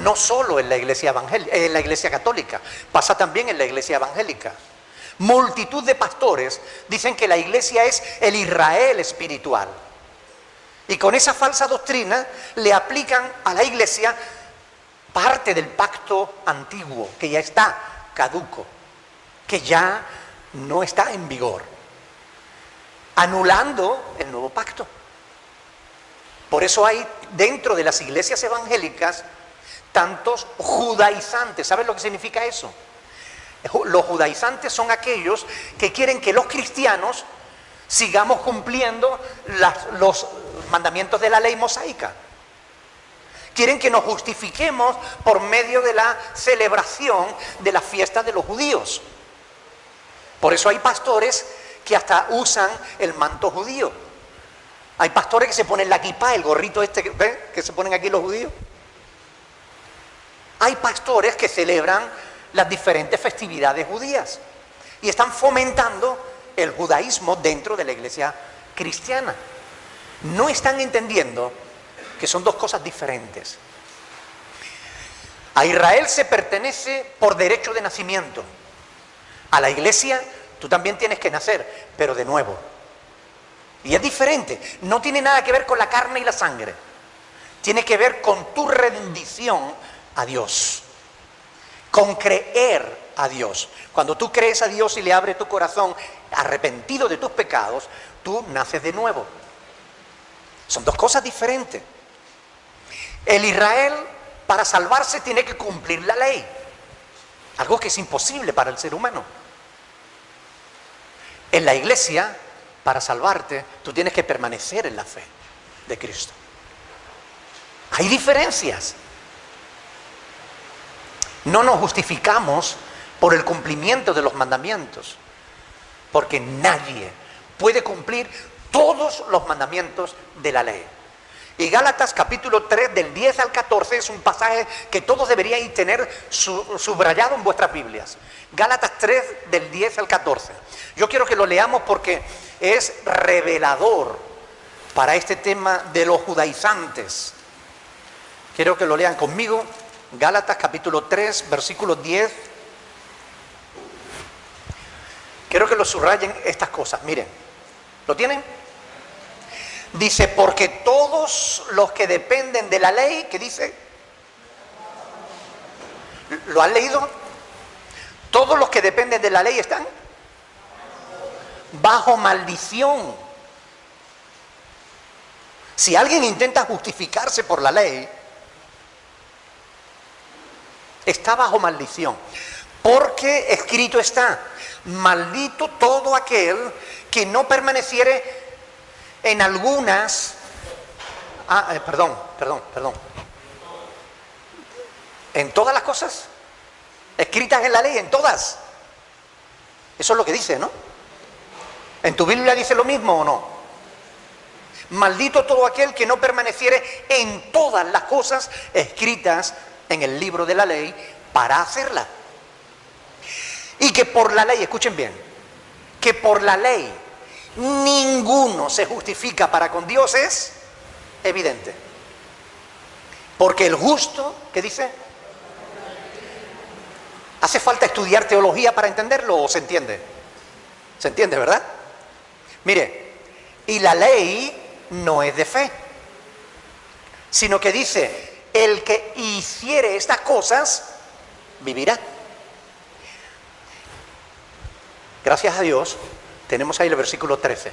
no solo en la iglesia en la iglesia católica, pasa también en la iglesia evangélica. Multitud de pastores dicen que la iglesia es el Israel espiritual. Y con esa falsa doctrina le aplican a la iglesia parte del pacto antiguo, que ya está caduco, que ya no está en vigor, anulando el nuevo pacto. Por eso hay dentro de las iglesias evangélicas tantos judaizantes. ¿Sabes lo que significa eso? Los judaizantes son aquellos que quieren que los cristianos sigamos cumpliendo los mandamientos de la ley mosaica. Quieren que nos justifiquemos por medio de la celebración de la fiesta de los judíos. Por eso hay pastores que hasta usan el manto judío. Hay pastores que se ponen la kipá, el gorrito este, ¿ven? Que se ponen aquí los judíos. Hay pastores que celebran las diferentes festividades judías y están fomentando el judaísmo dentro de la iglesia cristiana. No están entendiendo que son dos cosas diferentes. A Israel se pertenece por derecho de nacimiento. A la iglesia tú también tienes que nacer, pero de nuevo. Y es diferente, no tiene nada que ver con la carne y la sangre. Tiene que ver con tu rendición a Dios, con creer a Dios. Cuando tú crees a Dios y le abres tu corazón arrepentido de tus pecados, tú naces de nuevo. Son dos cosas diferentes. El Israel, para salvarse, tiene que cumplir la ley, algo que es imposible para el ser humano. En la iglesia, para salvarte, tú tienes que permanecer en la fe de Cristo. Hay diferencias. No nos justificamos por el cumplimiento de los mandamientos, porque nadie puede cumplir todos los mandamientos de la ley. Y Gálatas capítulo 3 del 10 al 14 es un pasaje que todos deberían tener subrayado en vuestras Biblias. Gálatas 3 del 10 al 14. Yo quiero que lo leamos porque es revelador para este tema de los judaizantes. Quiero que lo lean conmigo. Gálatas capítulo 3 versículo 10. Quiero que lo subrayen estas cosas. Miren, ¿lo tienen? Dice, porque todos los que dependen de la ley, ¿qué dice? ¿Lo han leído? Todos los que dependen de la ley están bajo maldición. Si alguien intenta justificarse por la ley, está bajo maldición. Porque escrito está, maldito todo aquel que no permaneciere en algunas, perdón. En todas las cosas escritas en la ley, en todas. Eso es lo que dice, ¿no? ¿En tu Biblia dice lo mismo o no? Maldito todo aquel que no permaneciere en todas las cosas escritas en el libro de la ley para hacerla. Y que por la ley, escuchen bien, que por la ley ninguno se justifica para con Dios es evidente. Porque el justo, ¿qué dice? ¿Hace falta estudiar teología para entenderlo o se entiende? ¿Se entiende, verdad? Mire, y la ley no es de fe, sino que dice, el que hiciere estas cosas, vivirá. Gracias a Dios, tenemos ahí el versículo 13.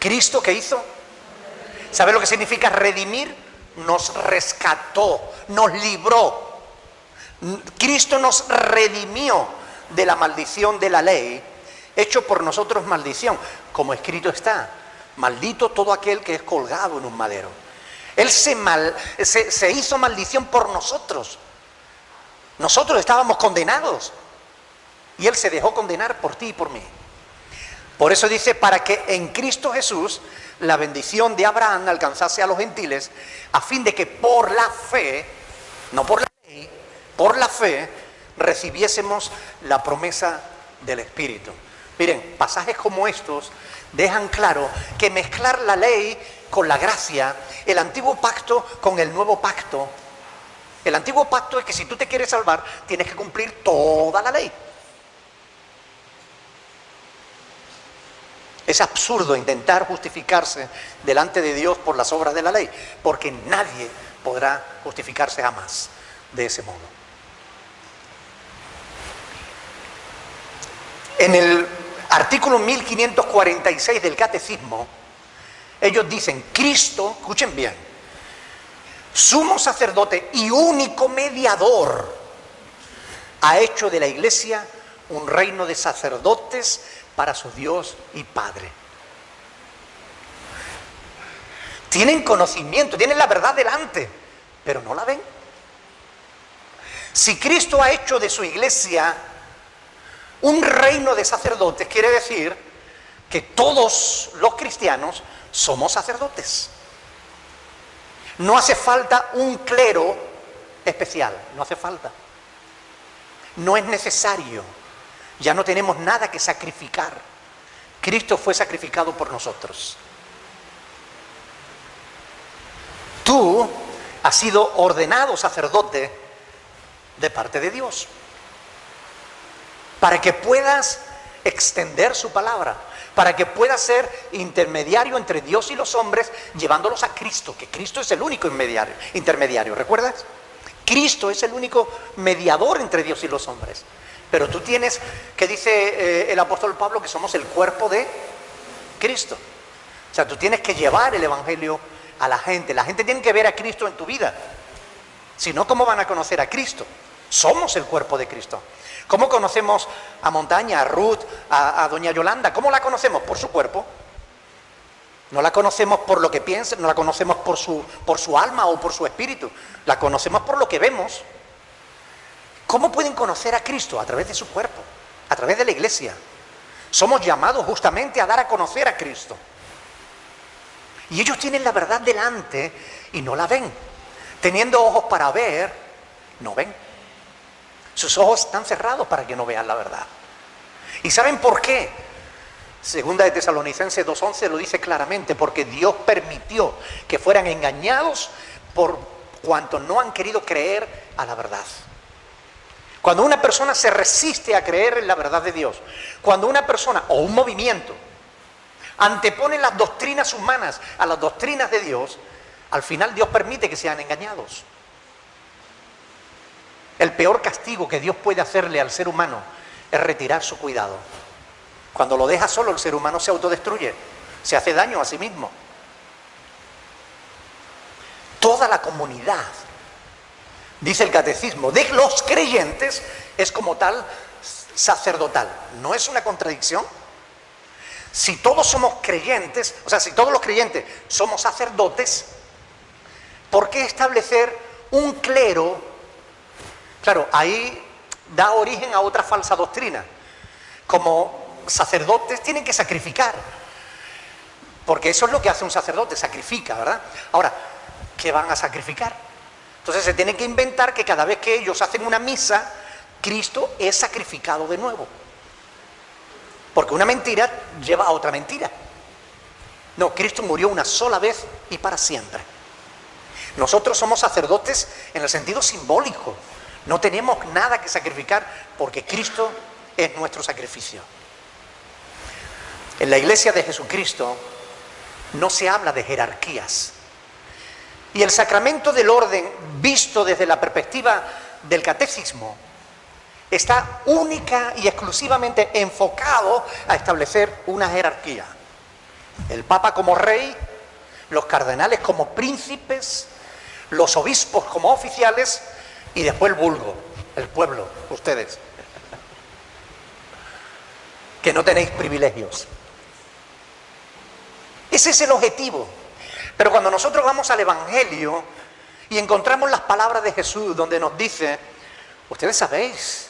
¿Cristo qué hizo? ¿Sabe lo que significa redimir? Nos rescató, nos libró. Cristo nos redimió de la maldición de la ley, hecho por nosotros maldición, como escrito está, maldito todo aquel que es colgado en un madero. Él se hizo maldición por nosotros. Nosotros estábamos condenados y Él se dejó condenar por ti y por mí. Por eso dice, para que en Cristo Jesús la bendición de Abraham alcanzase a los gentiles, a fin de que por la fe, no por la ley, por la fe, recibiésemos la promesa del Espíritu. Miren, pasajes como estos dejan claro que mezclar la ley con la gracia, el antiguo pacto con el nuevo pacto. El antiguo pacto es que si tú te quieres salvar, tienes que cumplir toda la ley. Es absurdo intentar justificarse delante de Dios por las obras de la ley, porque nadie podrá justificarse jamás de ese modo. En el artículo 1546 del Catecismo, ellos dicen, Cristo, escuchen bien, sumo sacerdote y único mediador, ha hecho de la Iglesia un reino de sacerdotes para su Dios y Padre. Tienen conocimiento, tienen la verdad delante, pero no la ven. Si Cristo ha hecho de su Iglesia un reino de sacerdotes, quiere decir que todos los cristianos somos sacerdotes. No hace falta un clero especial, no hace falta. No es necesario. Ya no tenemos nada que sacrificar. Cristo fue sacrificado por nosotros. Tú has sido ordenado sacerdote de parte de Dios, para que puedas extender su palabra, para que puedas ser intermediario entre Dios y los hombres, llevándolos a Cristo, que Cristo es el único intermediario, ¿recuerdas? Cristo es el único mediador entre Dios y los hombres. Pero tú tienes, que dice el apóstol Pablo, que somos el cuerpo de Cristo. O sea, tú tienes que llevar el evangelio a la gente. La gente tiene que ver a Cristo en tu vida. Si no, ¿cómo van a conocer a Cristo? Somos el cuerpo de Cristo. ¿Cómo conocemos a Montaña, a Ruth, a doña Yolanda? ¿Cómo la conocemos? Por su cuerpo. No la conocemos por lo que piensa, no la conocemos por su alma o por su espíritu. La conocemos por lo que vemos. ¿Cómo pueden conocer a Cristo? A través de su cuerpo, a través de la iglesia. Somos llamados justamente a dar a conocer a Cristo. Y ellos tienen la verdad delante y no la ven. Teniendo ojos para ver, no ven. Sus ojos están cerrados para que no vean la verdad. ¿Y saben por qué? Segunda de Tesalonicenses 2:11 lo dice claramente, porque Dios permitió que fueran engañados por cuanto no han querido creer a la verdad. Cuando una persona se resiste a creer en la verdad de Dios, cuando una persona o un movimiento antepone las doctrinas humanas a las doctrinas de Dios, al final Dios permite que sean engañados. El peor castigo que Dios puede hacerle al ser humano es retirar su cuidado. Cuando lo deja solo, el ser humano se autodestruye, se hace daño a sí mismo. Toda la comunidad, dice el catecismo, de los creyentes es como tal sacerdotal. ¿No es una contradicción? Si todos somos creyentes, o sea, si todos los creyentes somos sacerdotes, ¿por qué establecer un clero? Claro, ahí da origen a otra falsa doctrina. Como sacerdotes tienen que sacrificar. Porque eso es lo que hace un sacerdote, sacrifica, ¿verdad? Ahora, ¿qué van a sacrificar? Entonces se tiene que inventar que cada vez que ellos hacen una misa, Cristo es sacrificado de nuevo. Porque una mentira lleva a otra mentira. No, Cristo murió una sola vez y para siempre. Nosotros somos sacerdotes en el sentido simbólico. No tenemos nada que sacrificar porque Cristo es nuestro sacrificio. En la iglesia de Jesucristo no se habla de jerarquías. Y el sacramento del orden, visto desde la perspectiva del catecismo, está única y exclusivamente enfocado a establecer una jerarquía. El Papa como rey, los cardenales como príncipes, los obispos como oficiales y después el vulgo, el pueblo, ustedes, que no tenéis privilegios. Ese es el objetivo. Pero cuando nosotros vamos al Evangelio y encontramos las palabras de Jesús donde nos dice, ustedes sabéis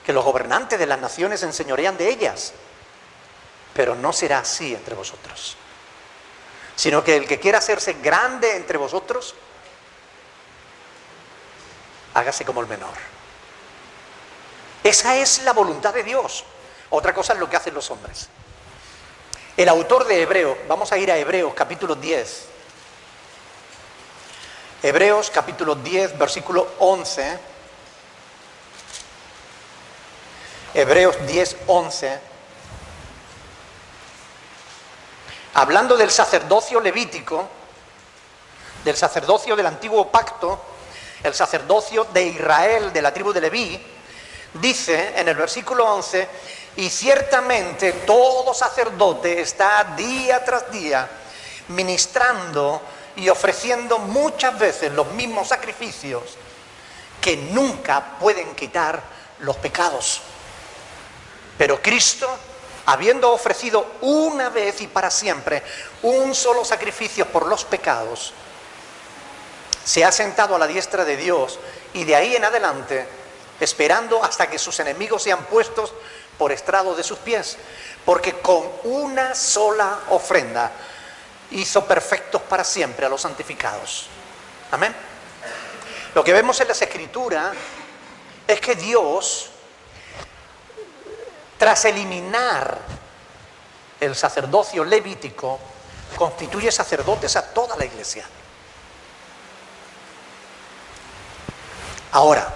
que los gobernantes de las naciones se enseñorean de ellas, pero no será así entre vosotros, sino que el que quiera hacerse grande entre vosotros, hágase como el menor. Esa es la voluntad de Dios. Otra cosa es lo que hacen los hombres. El autor de Hebreos, vamos a ir a Hebreos capítulo 10. Hebreos capítulo 10, versículo 11. Hebreos 10, 11. Hablando del sacerdocio levítico, del sacerdocio del antiguo pacto, el sacerdocio de Israel, de la tribu de Leví, dice en el versículo 11, y ciertamente todo sacerdote está día tras día ministrando y ofreciendo muchas veces los mismos sacrificios que nunca pueden quitar los pecados. Pero Cristo, habiendo ofrecido una vez y para siempre un solo sacrificio por los pecados, se ha sentado a la diestra de Dios y de ahí en adelante, esperando hasta que sus enemigos sean puestos por estrado de sus pies, porque con una sola ofrenda hizo perfectos para siempre a los santificados. Amén. Lo que vemos en las Escrituras es que Dios, tras eliminar el sacerdocio levítico, constituye sacerdotes a toda la iglesia. Ahora,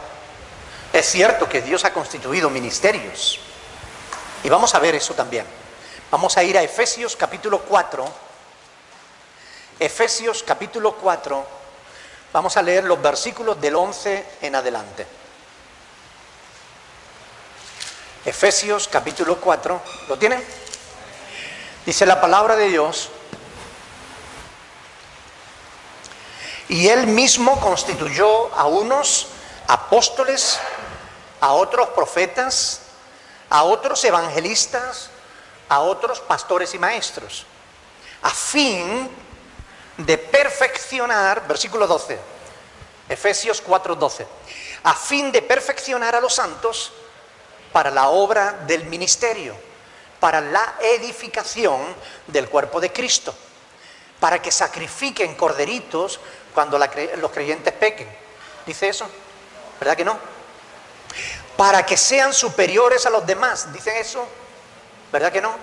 es cierto que Dios ha constituido ministerios. Y vamos a ver eso también. Vamos a ir a Efesios capítulo 4. Efesios capítulo 4. Vamos a leer los versículos del 11 en adelante. Efesios capítulo 4. ¿Lo tienen? Dice la palabra de Dios. Y Él mismo constituyó a unos apóstoles, a otros profetas, a otros evangelistas, a otros pastores y maestros, a fin de perfeccionar, versículo 12, Efesios 4:12, a fin de perfeccionar a los santos para la obra del ministerio, para la edificación del cuerpo de Cristo, para que sacrifiquen corderitos cuando los creyentes pequen. ¿Dice eso? ¿Verdad que no? Para que sean superiores a los demás. ¿Dice eso? ¿Verdad que no?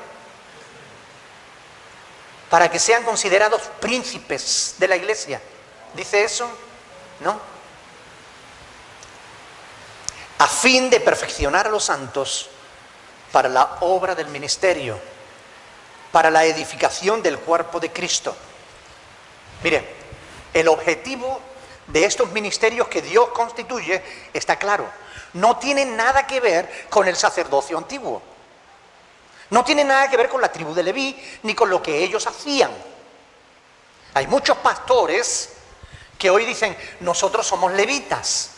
Para que sean considerados príncipes de la iglesia. ¿Dice eso? ¿No? A fin de perfeccionar a los santos para la obra del ministerio, para la edificación del cuerpo de Cristo. Mire, el objetivo de estos ministerios que Dios constituye está claro. No tiene nada que ver con el sacerdocio antiguo. No tiene nada que ver con la tribu de Leví, ni con lo que ellos hacían. Hay muchos pastores que hoy dicen, nosotros somos levitas.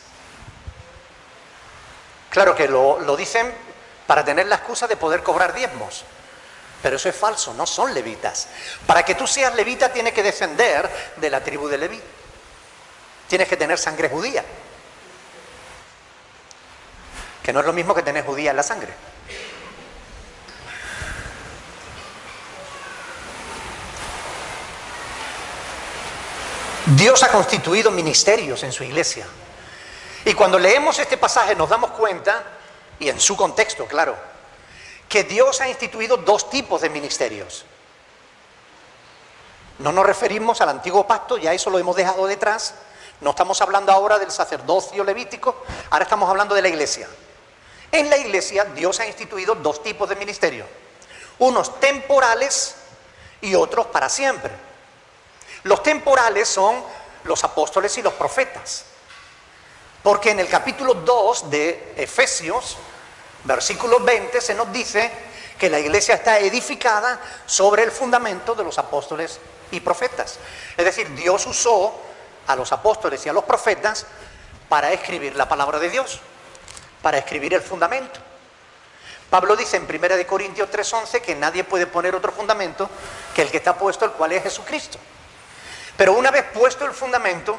Claro que lo dicen para tener la excusa de poder cobrar diezmos. Pero eso es falso, no son levitas. Para que tú seas levita tienes que descender de la tribu de Leví. Tienes que tener sangre judía. Que no es lo mismo que tener judía en la sangre. Dios ha constituido ministerios en su iglesia. Y cuando leemos este pasaje nos damos cuenta, y en su contexto, claro, que Dios ha instituido dos tipos de ministerios. No nos referimos al antiguo pacto, ya eso lo hemos dejado detrás. No estamos hablando ahora del sacerdocio levítico, ahora estamos hablando de la iglesia. En la iglesia Dios ha instituido dos tipos de ministerios. Unos temporales y otros para siempre. Los temporales son los apóstoles y los profetas. Porque en el capítulo 2 de Efesios, versículo 20, se nos dice que la iglesia está edificada sobre el fundamento de los apóstoles y profetas. Es decir, Dios usó a los apóstoles y a los profetas para escribir la palabra de Dios, para escribir el fundamento. Pablo dice en 1 Corintios 3:11 que nadie puede poner otro fundamento que el que está puesto, el cual es Jesucristo. Pero una vez puesto el fundamento,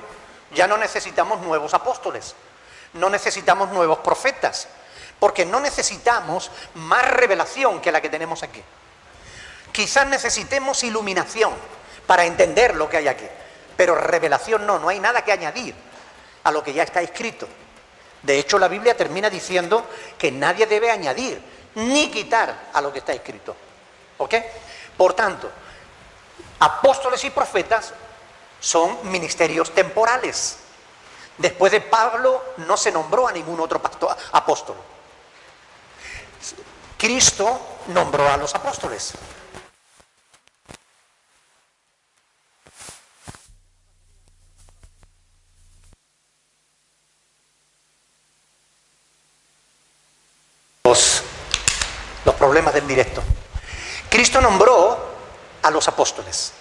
ya no necesitamos nuevos apóstoles, no necesitamos nuevos profetas, porque no necesitamos más revelación que la que tenemos aquí. Quizás necesitemos iluminación para entender lo que hay aquí, pero revelación no hay nada que añadir a lo que ya está escrito. De hecho, la Biblia termina diciendo que nadie debe añadir ni quitar a lo que está escrito. ¿Ok? Por tanto, apóstoles y profetas son ministerios temporales. Después de Pablo no se nombró a ningún otro apóstol. Cristo nombró a los apóstoles. Los problemas del directo. Cristo nombró a los apóstoles,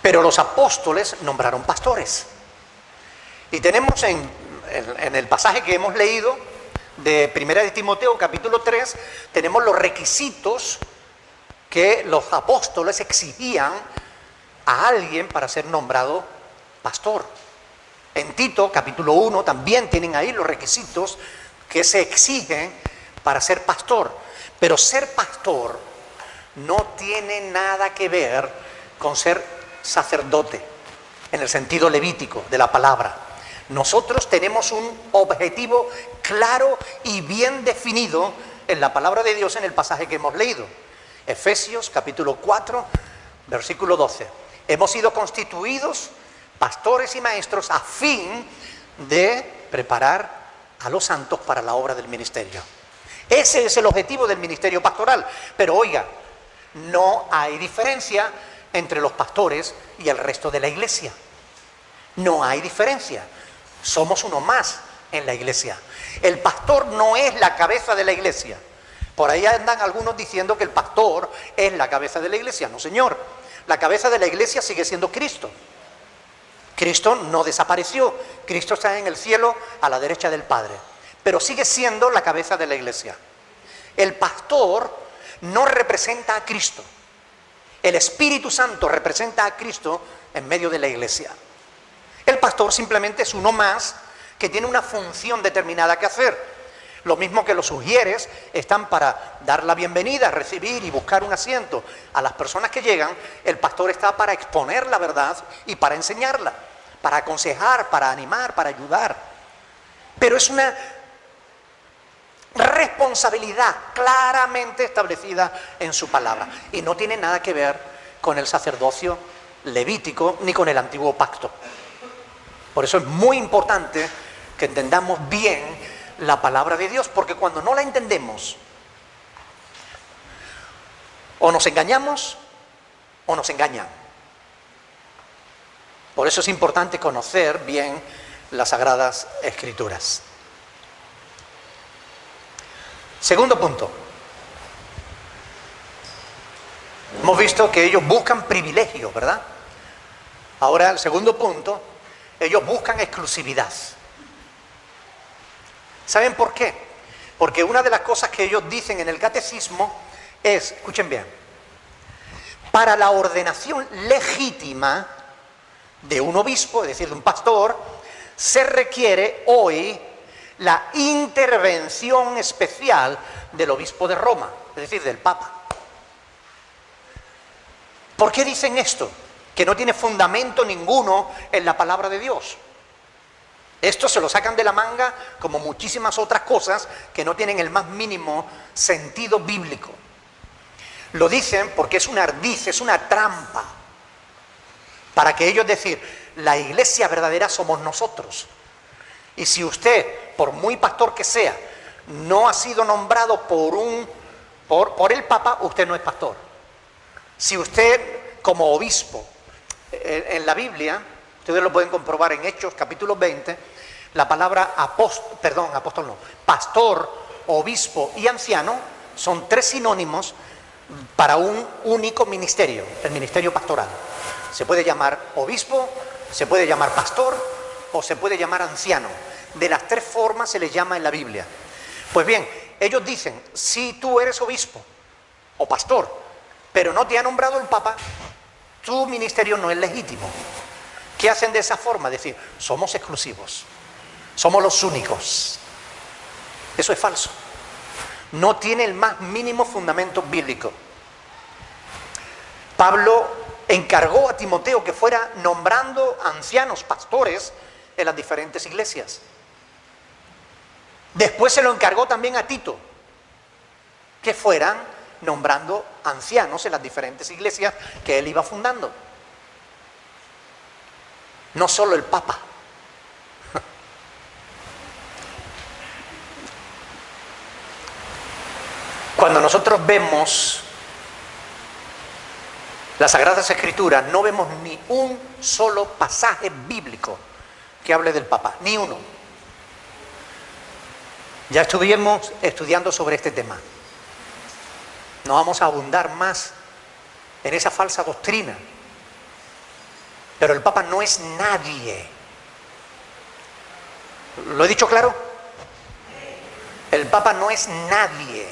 pero los apóstoles nombraron pastores. Y tenemos en el pasaje que hemos leído de 1 de Timoteo capítulo 3, tenemos los requisitos que los apóstoles exigían a alguien para ser nombrado pastor. En Tito capítulo 1 también tienen ahí los requisitos que se exigen para ser pastor. Pero ser pastor no tiene nada que ver con ser sacerdote, en el sentido levítico de la palabra. Nosotros tenemos un objetivo claro y bien definido en la palabra de Dios en el pasaje que hemos leído. Efesios capítulo 4, versículo 12. Hemos sido constituidos pastores y maestros a fin de preparar a los santos para la obra del ministerio. Ese es el objetivo del ministerio pastoral. Pero oiga, no hay diferencia entre los pastores y el resto de la iglesia. No hay diferencia. Somos uno más en la iglesia. El pastor no es la cabeza de la iglesia. Por ahí andan algunos diciendo que el pastor es la cabeza de la iglesia. No, señor. La cabeza de la iglesia sigue siendo Cristo. Cristo no desapareció. Cristo está en el cielo a la derecha del Padre. Pero sigue siendo la cabeza de la iglesia. El pastor no representa a Cristo. El Espíritu Santo representa a Cristo en medio de la iglesia. El pastor simplemente es uno más que tiene una función determinada que hacer. Lo mismo que los sugieres están para dar la bienvenida, recibir y buscar un asiento a las personas que llegan. El pastor está para exponer la verdad y para enseñarla, para aconsejar, para animar, para ayudar. Pero es una responsabilidad claramente establecida en su palabra y no tiene nada que ver con el sacerdocio levítico ni con el antiguo pacto. Por eso es muy importante que entendamos bien la palabra de Dios, porque cuando no la entendemos, o nos engañamos o nos engañan. Por eso es importante conocer bien las Sagradas Escrituras. Segundo punto. Hemos visto que ellos buscan privilegios, ¿verdad? Ahora, el segundo punto, ellos buscan exclusividad. ¿Saben por qué? Porque una de las cosas que ellos dicen en el catecismo es, escuchen bien, para la ordenación legítima de un obispo, es decir, de un pastor, se requiere hoy la intervención especial del obispo de Roma, es decir, del Papa. ¿Por qué dicen esto? que no tiene fundamento ninguno en la palabra de Dios. Esto se lo sacan de la manga como muchísimas otras cosas que no tienen el más mínimo sentido bíblico. Lo dicen porque es una ardiz, es una trampa, para que ellos decir, la iglesia verdadera somos nosotros. Y si usted, por muy pastor que sea, no ha sido nombrado por el Papa, usted no es pastor. Si usted, como obispo, en la Biblia, ustedes lo pueden comprobar en Hechos capítulo 20, la palabra pastor, obispo y anciano son tres sinónimos para un único ministerio, el ministerio pastoral. Se puede llamar obispo, se puede llamar pastor o se puede llamar anciano. De las tres formas se les llama en la Biblia. Pues bien, ellos dicen, si tú eres obispo o pastor, pero no te ha nombrado el Papa, tu ministerio no es legítimo. ¿Qué hacen de esa forma? Decir, somos exclusivos, somos los únicos. Eso es falso. No tiene el más mínimo fundamento bíblico. Pablo encargó a Timoteo que fuera nombrando ancianos, pastores, en las diferentes iglesias. Después se lo encargó también a Tito, que fueran nombrando ancianos en las diferentes iglesias que él iba fundando. No solo el Papa. Cuando nosotros vemos las Sagradas Escrituras, no vemos ni un solo pasaje bíblico que hable del Papa, ni uno. Ya estuvimos estudiando sobre este tema. No vamos a abundar más en esa falsa doctrina. Pero el Papa no es nadie. ¿Lo he dicho claro? El Papa no es nadie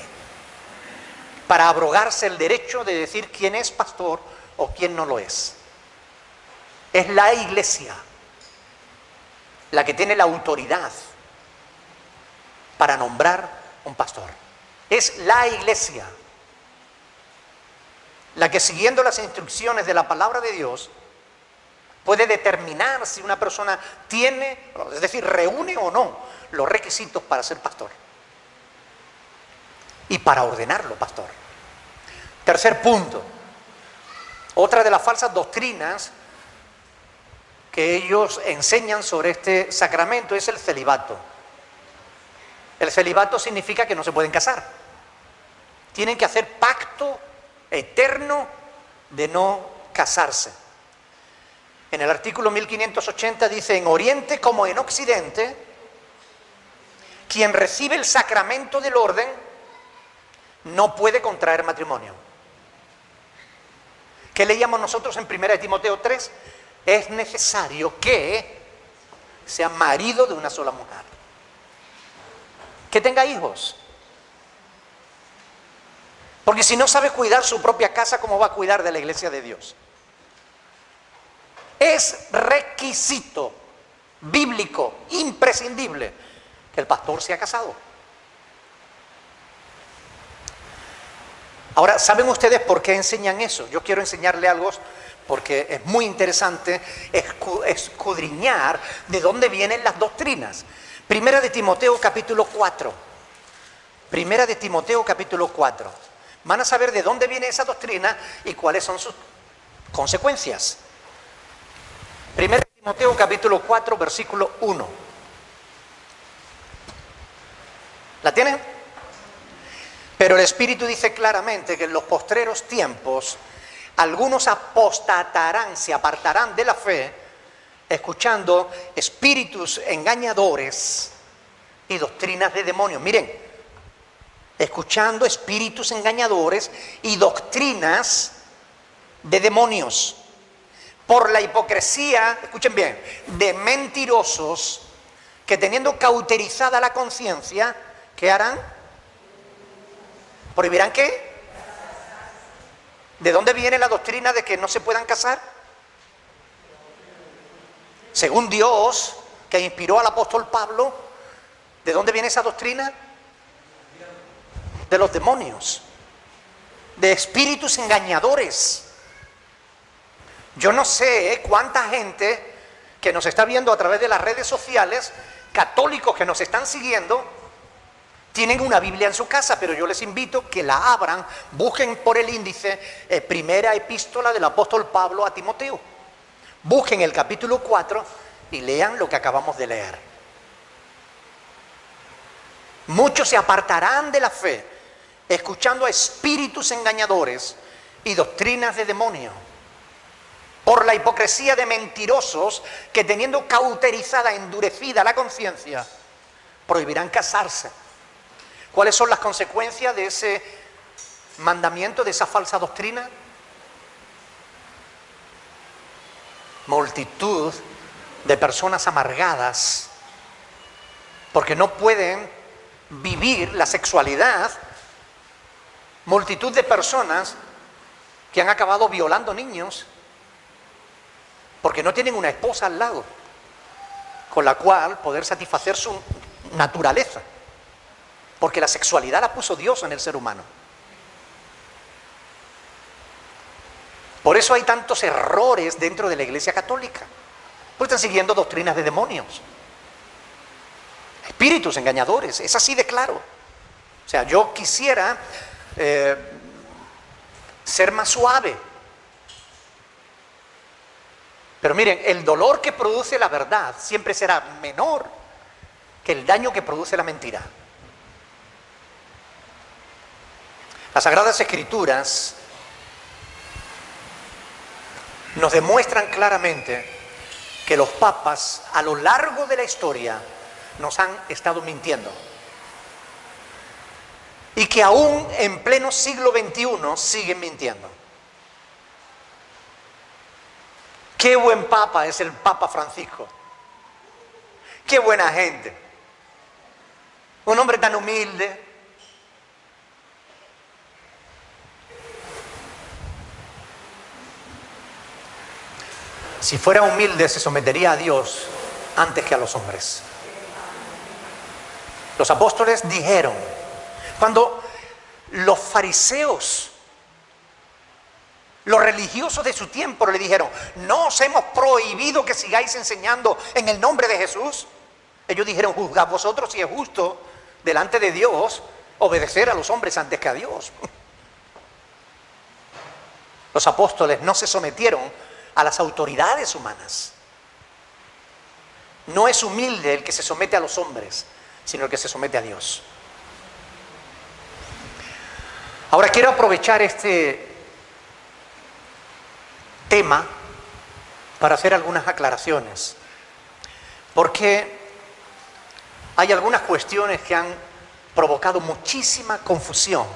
para abrogarse el derecho de decir quién es pastor o quién no lo es. Es la Iglesia la que tiene la autoridad para nombrar un pastor. Es la Iglesia la que, siguiendo las instrucciones de la palabra de Dios, puede determinar si una persona tiene, es decir, reúne o no los requisitos para ser pastor y para ordenarlo pastor. Tercer punto, otra de las falsas doctrinas que ellos enseñan sobre este sacramento es el celibato. El celibato significa que no se pueden casar. Tienen que hacer pacto eterno de no casarse. En el artículo 1580 dice, en Oriente como en Occidente, quien recibe el sacramento del orden no puede contraer matrimonio. ¿Qué leíamos nosotros en 1 Timoteo 3? Es necesario que sea marido de una sola mujer, que tenga hijos. Porque si no sabe cuidar su propia casa, ¿cómo va a cuidar de la iglesia de Dios? Es requisito bíblico imprescindible que el pastor sea casado. Ahora, ¿saben ustedes por qué enseñan eso? Yo quiero enseñarle algo porque es muy interesante escudriñar de dónde vienen las doctrinas. Primera de Timoteo capítulo 4. Primera de Timoteo capítulo 4. Van a saber de dónde viene esa doctrina y cuáles son sus consecuencias. Primera de Timoteo capítulo 4 versículo 1. ¿La tienen? Pero el Espíritu dice claramente que en los postreros tiempos algunos apostatarán, se apartarán de la fe, escuchando espíritus engañadores y doctrinas de demonios. Miren, escuchando espíritus engañadores y doctrinas de demonios, por la hipocresía, escuchen bien, de mentirosos que teniendo cauterizada la conciencia, ¿qué harán? ¿Prohibirán qué? ¿De dónde viene la doctrina de que no se puedan casar? Según Dios, que inspiró al apóstol Pablo, ¿de dónde viene esa doctrina? De los demonios, de espíritus engañadores, Yo no sé cuánta gente que nos está viendo a través de las redes sociales, católicos que nos están siguiendo, tienen una Biblia en su casa, pero yo les invito que la abran, busquen por el índice primera epístola del apóstol Pablo a Timoteo. Busquen el capítulo 4 y lean lo que acabamos de leer. Muchos se apartarán de la fe, escuchando a espíritus engañadores y doctrinas de demonios, por la hipocresía de mentirosos que, teniendo cauterizada, endurecida la conciencia, prohibirán casarse. ¿Cuáles son las consecuencias de ese mandamiento, de esa falsa doctrina? Multitud de personas amargadas porque no pueden vivir la sexualidad. Multitud de personas que han acabado violando niños porque no tienen una esposa al lado con la cual poder satisfacer su naturaleza, porque la sexualidad la puso Dios en el ser humano. Por eso hay tantos errores dentro de la Iglesia Católica, porque están siguiendo doctrinas de demonios, espíritus engañadores. Es así de claro. O sea, yo quisiera ser más suave, pero miren, el dolor que produce la verdad siempre será menor que el daño que produce la mentira. Las Sagradas Escrituras nos demuestran claramente que los papas a lo largo de la historia nos han estado mintiendo y que aún en pleno siglo XXI siguen mintiendo. Qué buen papa es el Papa Francisco. Qué buena gente. Un hombre tan humilde. Si fuera humilde, se sometería a Dios antes que a los hombres. Los apóstoles dijeron, cuando los fariseos, los religiosos de su tiempo le dijeron, no os hemos prohibido que sigáis enseñando en el nombre de Jesús, ellos dijeron, juzgad vosotros si es justo delante de Dios obedecer a los hombres antes que a Dios. Los apóstoles no se sometieron a las autoridades humanas. No es humilde el que se somete a los hombres, sino el que se somete a Dios. Ahora quiero aprovechar este tema para hacer algunas aclaraciones, porque hay algunas cuestiones que han provocado muchísima confusión,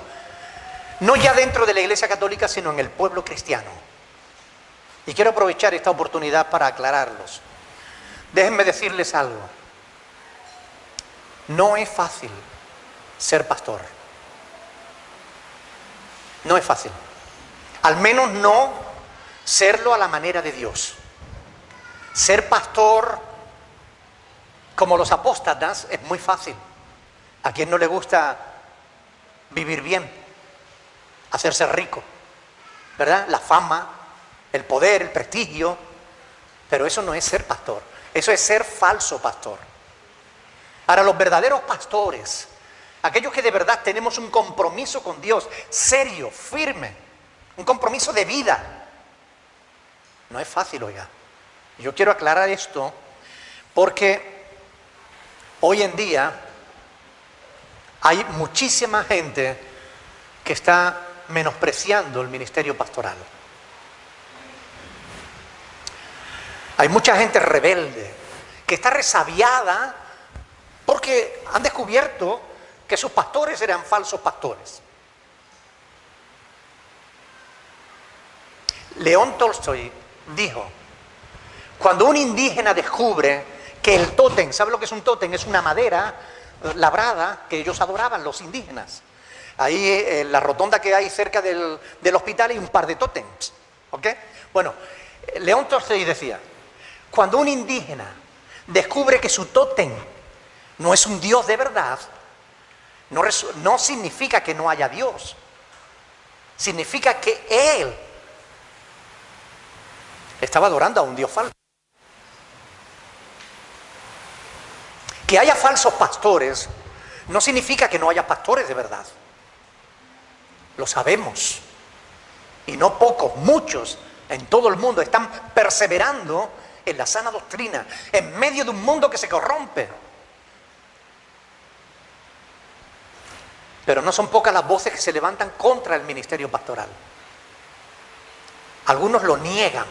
no ya dentro de la Iglesia Católica, sino en el pueblo cristiano. Y quiero aprovechar esta oportunidad para aclararlos. Déjenme decirles algo. No es fácil ser pastor. No es fácil. Al menos no serlo a la manera de Dios. Ser pastor como los apóstatas es muy fácil. ¿A quién no le gusta vivir bien? Hacerse rico, ¿verdad? La fama, el poder, el prestigio. Pero eso no es ser pastor. Eso es ser falso pastor. Ahora, los verdaderos pastores, aquellos que de verdad tenemos un compromiso con Dios, serio, firme, un compromiso de vida, no es fácil, oiga. Yo quiero aclarar esto porque hoy en día hay muchísima gente que está menospreciando el ministerio pastoral. Hay mucha gente rebelde que está resabiada porque han descubierto que sus pastores eran falsos pastores. León Tolstoy dijo, cuando un indígena descubre que el tótem, ¿sabe lo que es un tótem? Es una madera labrada que ellos adoraban, los indígenas. Ahí en la rotonda que hay cerca del hospital hay un par de tótems, ¿ok? Bueno, León Tolstoy decía, cuando un indígena descubre que su tótem no es un Dios de verdad, no significa que no haya Dios. Significa que él Estaba adorando a un Dios falso. Que haya falsos pastores no significa que no haya pastores de verdad. Lo sabemos. Y no pocos, muchos en todo el mundo están perseverando en la sana doctrina, en medio de un mundo que se corrompe. Pero no son pocas las voces que se levantan contra el ministerio pastoral. Algunos lo niegan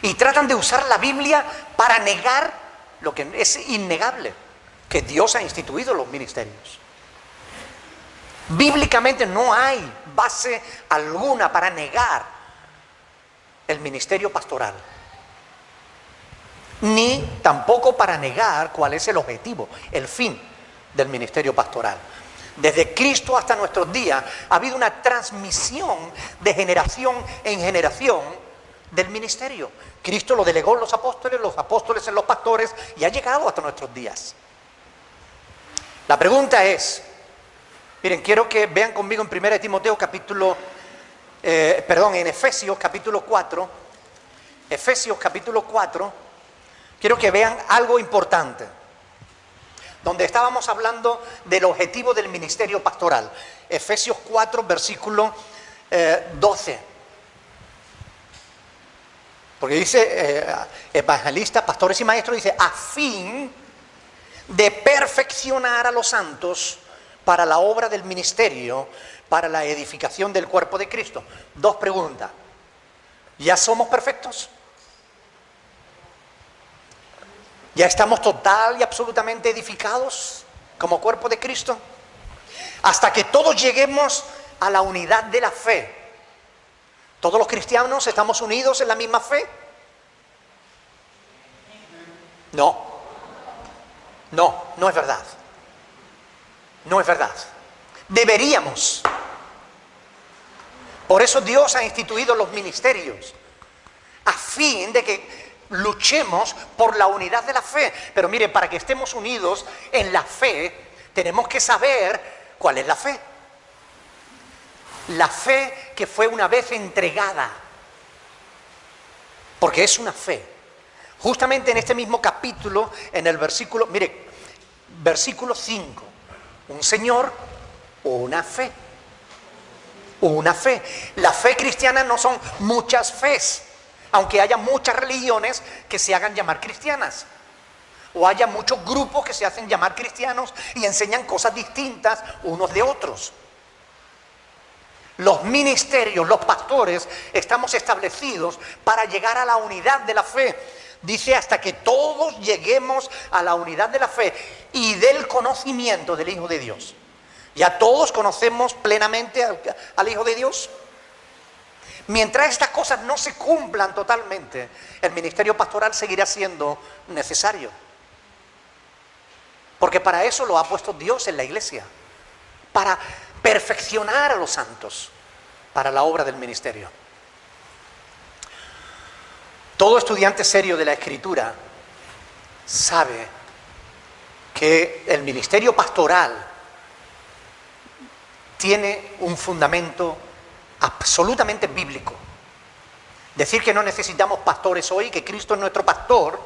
y tratan de usar la Biblia para negar lo que es innegable, que Dios ha instituido los ministerios. Bíblicamente no hay base alguna para negar el ministerio pastoral, ni tampoco para negar cuál es el objetivo, el fin del ministerio pastoral. Desde Cristo hasta nuestros días ha habido una transmisión de generación en generación del ministerio. Cristo lo delegó en los apóstoles en los pastores y ha llegado hasta nuestros días. La pregunta es, miren, quiero que vean conmigo en 1 Timoteo en Efesios capítulo 4. Efesios capítulo 4, quiero que vean algo importante. Donde estábamos hablando del objetivo del ministerio pastoral. Efesios 4, versículo 12. Porque dice, evangelistas, pastores y maestros, dice, a fin de perfeccionar a los santos para la obra del ministerio, para la edificación del cuerpo de Cristo. Dos preguntas. ¿Ya somos perfectos? ¿Ya estamos total y absolutamente edificados como cuerpo de Cristo? Hasta que todos lleguemos a la unidad de la fe. ¿Todos los cristianos estamos unidos en la misma fe? No. No es verdad. No es verdad. Deberíamos. Por eso Dios ha instituido los ministerios, a fin de que luchemos por la unidad de la fe. Pero mire, para que estemos unidos en la fe, tenemos que saber cuál es la fe. La fe que fue una vez entregada. Porque es una fe. Justamente en este mismo capítulo, en el versículo, mire, versículo 5. Un Señor, una fe. Una fe. La fe cristiana no son muchas fes, aunque haya muchas religiones que se hagan llamar cristianas, o haya muchos grupos que se hacen llamar cristianos y enseñan cosas distintas unos de otros. Los ministerios, los pastores, estamos establecidos para llegar a la unidad de la fe. Dice, hasta que todos lleguemos a la unidad de la fe y del conocimiento del Hijo de Dios. ¿Ya todos conocemos plenamente al Hijo de Dios? Mientras estas cosas no se cumplan totalmente, el ministerio pastoral seguirá siendo necesario. Porque para eso lo ha puesto Dios en la iglesia. Para perfeccionar a los santos, para la obra del ministerio. Todo estudiante serio de la Escritura sabe que el ministerio pastoral tiene un fundamento absolutamente bíblico. Decir que no necesitamos pastores hoy, que Cristo es nuestro pastor,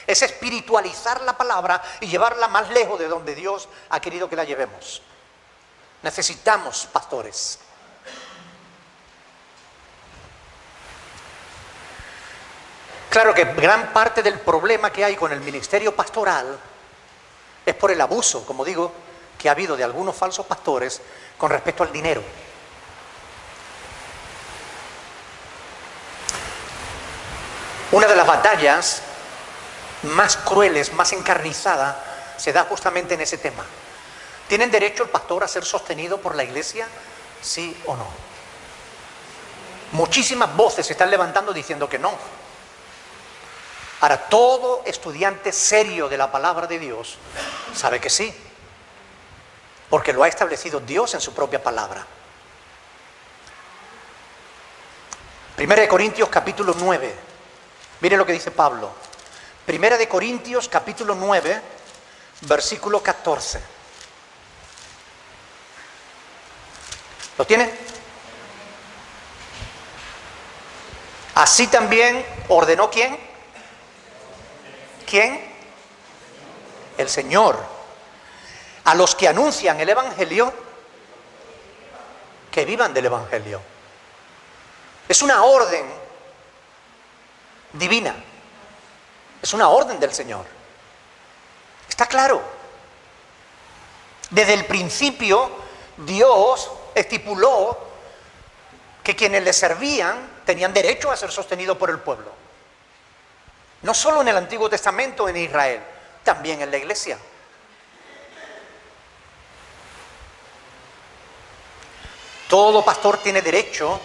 es espiritualizar la palabra y llevarla más lejos de donde Dios ha querido que la llevemos. Necesitamos pastores. Claro que gran parte del problema que hay con el ministerio pastoral es por el abuso, como digo, que ha habido de algunos falsos pastores con respecto al dinero. Una de las batallas más crueles, más encarnizada, se da justamente en ese tema. ¿Tienen derecho el pastor a ser sostenido por la iglesia? ¿Sí o no? Muchísimas voces se están levantando diciendo que no. Ahora, todo estudiante serio de la palabra de Dios sabe que sí, porque lo ha establecido Dios en su propia palabra. 1 Corintios capítulo 9. Mire lo que dice Pablo. 1 Corintios capítulo 9, versículo 14. ¿Lo tiene? Así también ordenó ¿quién? ¿Quién? El Señor. A los que anuncian el Evangelio, que vivan del Evangelio. Es una orden divina. Es una orden del Señor. Está claro. Desde el principio, Dios estipuló que quienes le servían tenían derecho a ser sostenidos por el pueblo. No solo en el Antiguo Testamento en Israel, también en la iglesia. Todo pastor tiene derecho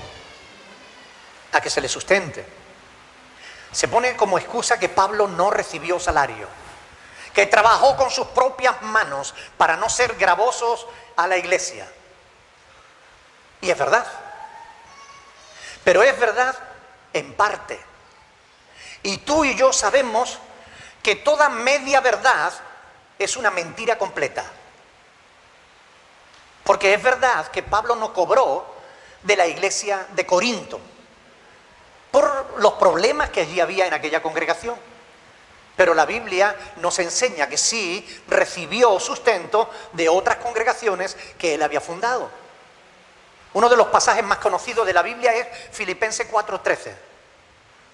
a que se le sustente. Se pone como excusa que Pablo no recibió salario, que trabajó con sus propias manos para no ser gravosos a la iglesia. Y es verdad. Pero es verdad en parte. Y tú y yo sabemos que toda media verdad es una mentira completa. Porque es verdad que Pablo no cobró de la iglesia de Corinto por los problemas que allí había en aquella congregación. Pero la Biblia nos enseña que sí recibió sustento de otras congregaciones que él había fundado. Uno de los pasajes más conocidos de la Biblia es Filipenses 4:13.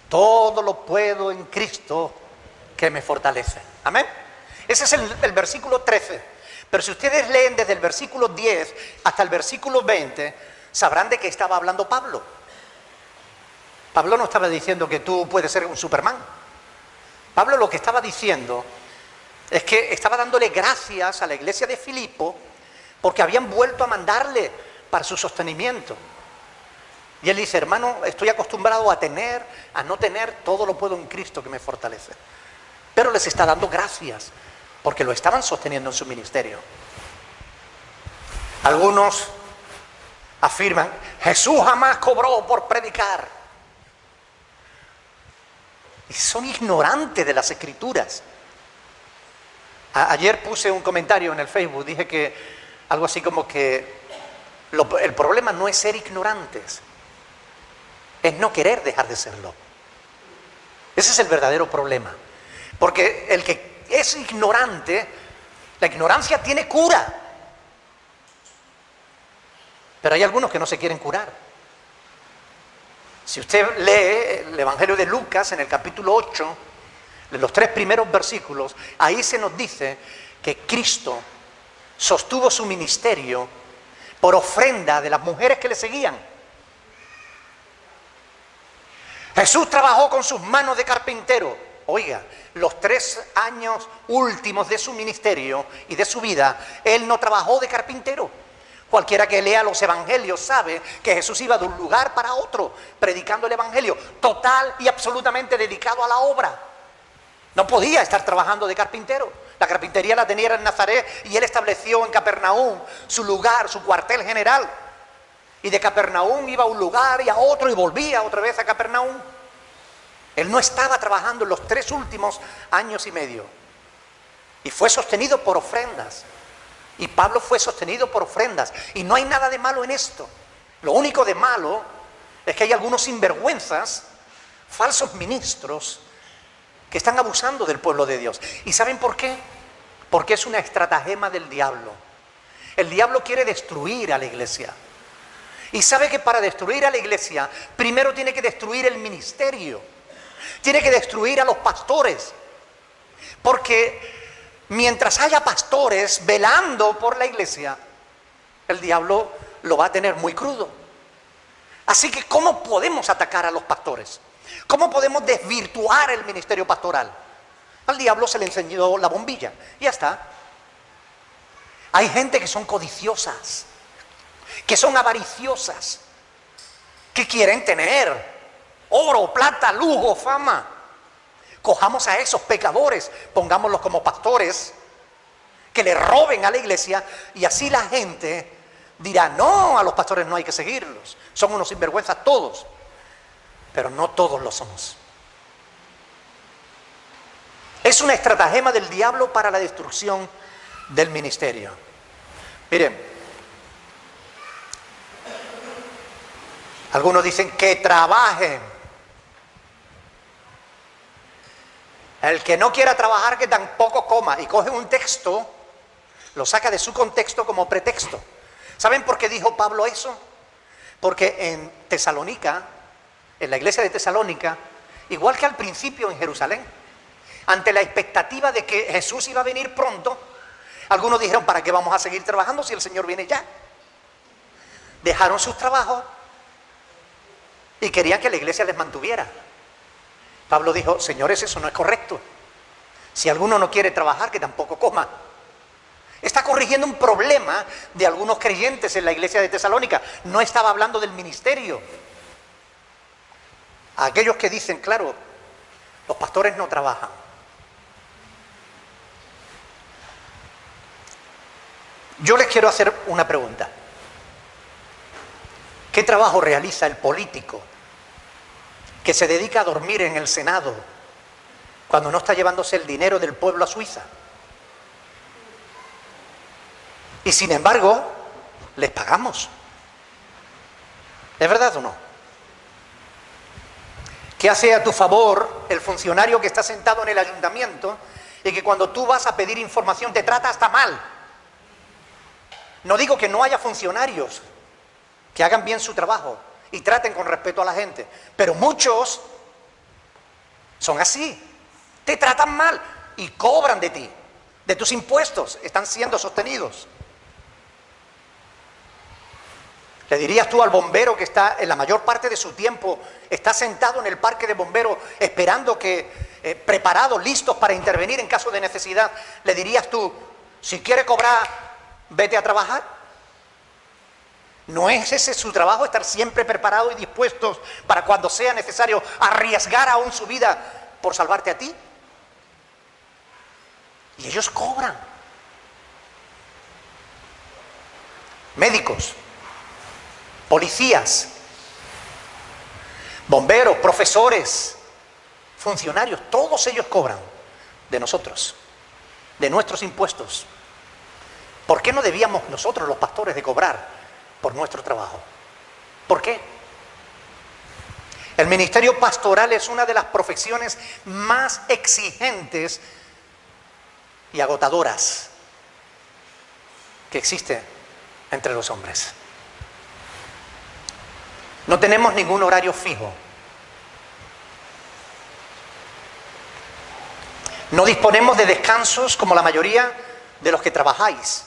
Todo lo puedo en Cristo que me fortalece. Amén. Ese es el versículo 13. Pero si ustedes leen desde el versículo 10 hasta el versículo 20, sabrán de qué estaba hablando Pablo. Pablo no estaba diciendo que tú puedes ser un Superman. Pablo lo que estaba diciendo es que estaba dándole gracias a la iglesia de Filipo porque habían vuelto a mandarle para su sostenimiento. Y él dice, hermano, estoy acostumbrado a no tener, todo lo puedo en Cristo que me fortalece. Pero les está dando gracias porque lo estaban sosteniendo en su ministerio. Algunos afirman, Jesús jamás cobró por predicar. Y son ignorantes de las Escrituras. Ayer puse un comentario en el Facebook, dije que algo así como que el problema no es ser ignorantes, es no querer dejar de serlo. Ese es el verdadero problema. Porque el que es ignorante, la ignorancia tiene cura. Pero hay algunos que no se quieren curar. Si usted lee el Evangelio de Lucas en el capítulo 8, en los 3 primeros versículos, ahí se nos dice que Cristo sostuvo su ministerio por ofrenda de las mujeres que le seguían. Jesús trabajó con sus manos de carpintero. Oiga, los 3 años últimos de su ministerio y de su vida, él no trabajó de carpintero. Cualquiera que lea los evangelios sabe que Jesús iba de un lugar para otro, predicando el evangelio, total y absolutamente dedicado a la obra. No podía estar trabajando de carpintero. La carpintería la tenía en Nazaret y él estableció en Capernaum su lugar, su cuartel general. Y de Capernaum iba a un lugar y a otro y volvía otra vez a Capernaum. Él no estaba trabajando en los 3 últimos años y medio. Y fue sostenido por ofrendas. Y Pablo fue sostenido por ofrendas. Y no hay nada de malo en esto. Lo único de malo es que hay algunos sinvergüenzas, falsos ministros, que están abusando del pueblo de Dios. ¿Y saben por qué? Porque es una estratagema del diablo. El diablo quiere destruir a la iglesia. Y sabe que para destruir a la iglesia, primero tiene que destruir el ministerio. Tiene que destruir a los pastores. Porque mientras haya pastores velando por la iglesia, el diablo lo va a tener muy crudo. Así que, ¿cómo podemos atacar a los pastores? ¿Cómo podemos desvirtuar el ministerio pastoral? Al diablo se le encendió la bombilla y ya está. Hay gente que son codiciosas, que son avariciosas, que quieren tener oro, plata, lujo, fama. Cojamos a esos pecadores, pongámoslos como pastores, que le roben a la iglesia y así la gente dirá, no, a los pastores no hay que seguirlos, son unos sinvergüenzas todos. Pero no todos lo somos. Es una estratagema del diablo para la destrucción del ministerio. Miren, algunos dicen que trabajen. El que no quiera trabajar, que tampoco coma. Y coge un texto, lo saca de su contexto como pretexto. ¿Saben por qué dijo Pablo eso? Porque en Tesalónica, en la iglesia de Tesalónica, igual que al principio en Jerusalén, ante la expectativa de que Jesús iba a venir pronto, algunos dijeron, ¿para qué vamos a seguir trabajando si el Señor viene ya? Dejaron sus trabajos y querían que la iglesia les mantuviera. Pablo dijo, señores, eso no es correcto. Si alguno no quiere trabajar, que tampoco coma. Está corrigiendo un problema de algunos creyentes en la iglesia de Tesalónica. No estaba hablando del ministerio. A aquellos que dicen, claro, los pastores no trabajan. Yo les quiero hacer una pregunta. ¿Qué trabajo realiza el político que se dedica a dormir en el Senado cuando no está llevándose el dinero del pueblo a Suiza? Y sin embargo, les pagamos. ¿Es verdad o no? ¿Qué hace a tu favor el funcionario que está sentado en el ayuntamiento y que cuando tú vas a pedir información te trata hasta mal? No digo que no haya funcionarios que hagan bien su trabajo y traten con respeto a la gente, pero muchos son así, te tratan mal y cobran de ti, de tus impuestos, están siendo sostenidos. ¿Le dirías tú al bombero que está en la mayor parte de su tiempo, está sentado en el parque de bomberos esperando que, preparados, listos para intervenir en caso de necesidad, le dirías tú, si quiere cobrar, vete a trabajar? ¿No es ese su trabajo, estar siempre preparados y dispuestos para cuando sea necesario arriesgar aún su vida por salvarte a ti? Y ellos cobran. Médicos, policías, bomberos, profesores, funcionarios, todos ellos cobran de nosotros, de nuestros impuestos. ¿Por qué no debíamos nosotros, los pastores, de cobrar por nuestro trabajo? ¿Por qué? El ministerio pastoral es una de las profesiones más exigentes y agotadoras que existe entre los hombres. No tenemos ningún horario fijo. No disponemos de descansos como la mayoría de los que trabajáis.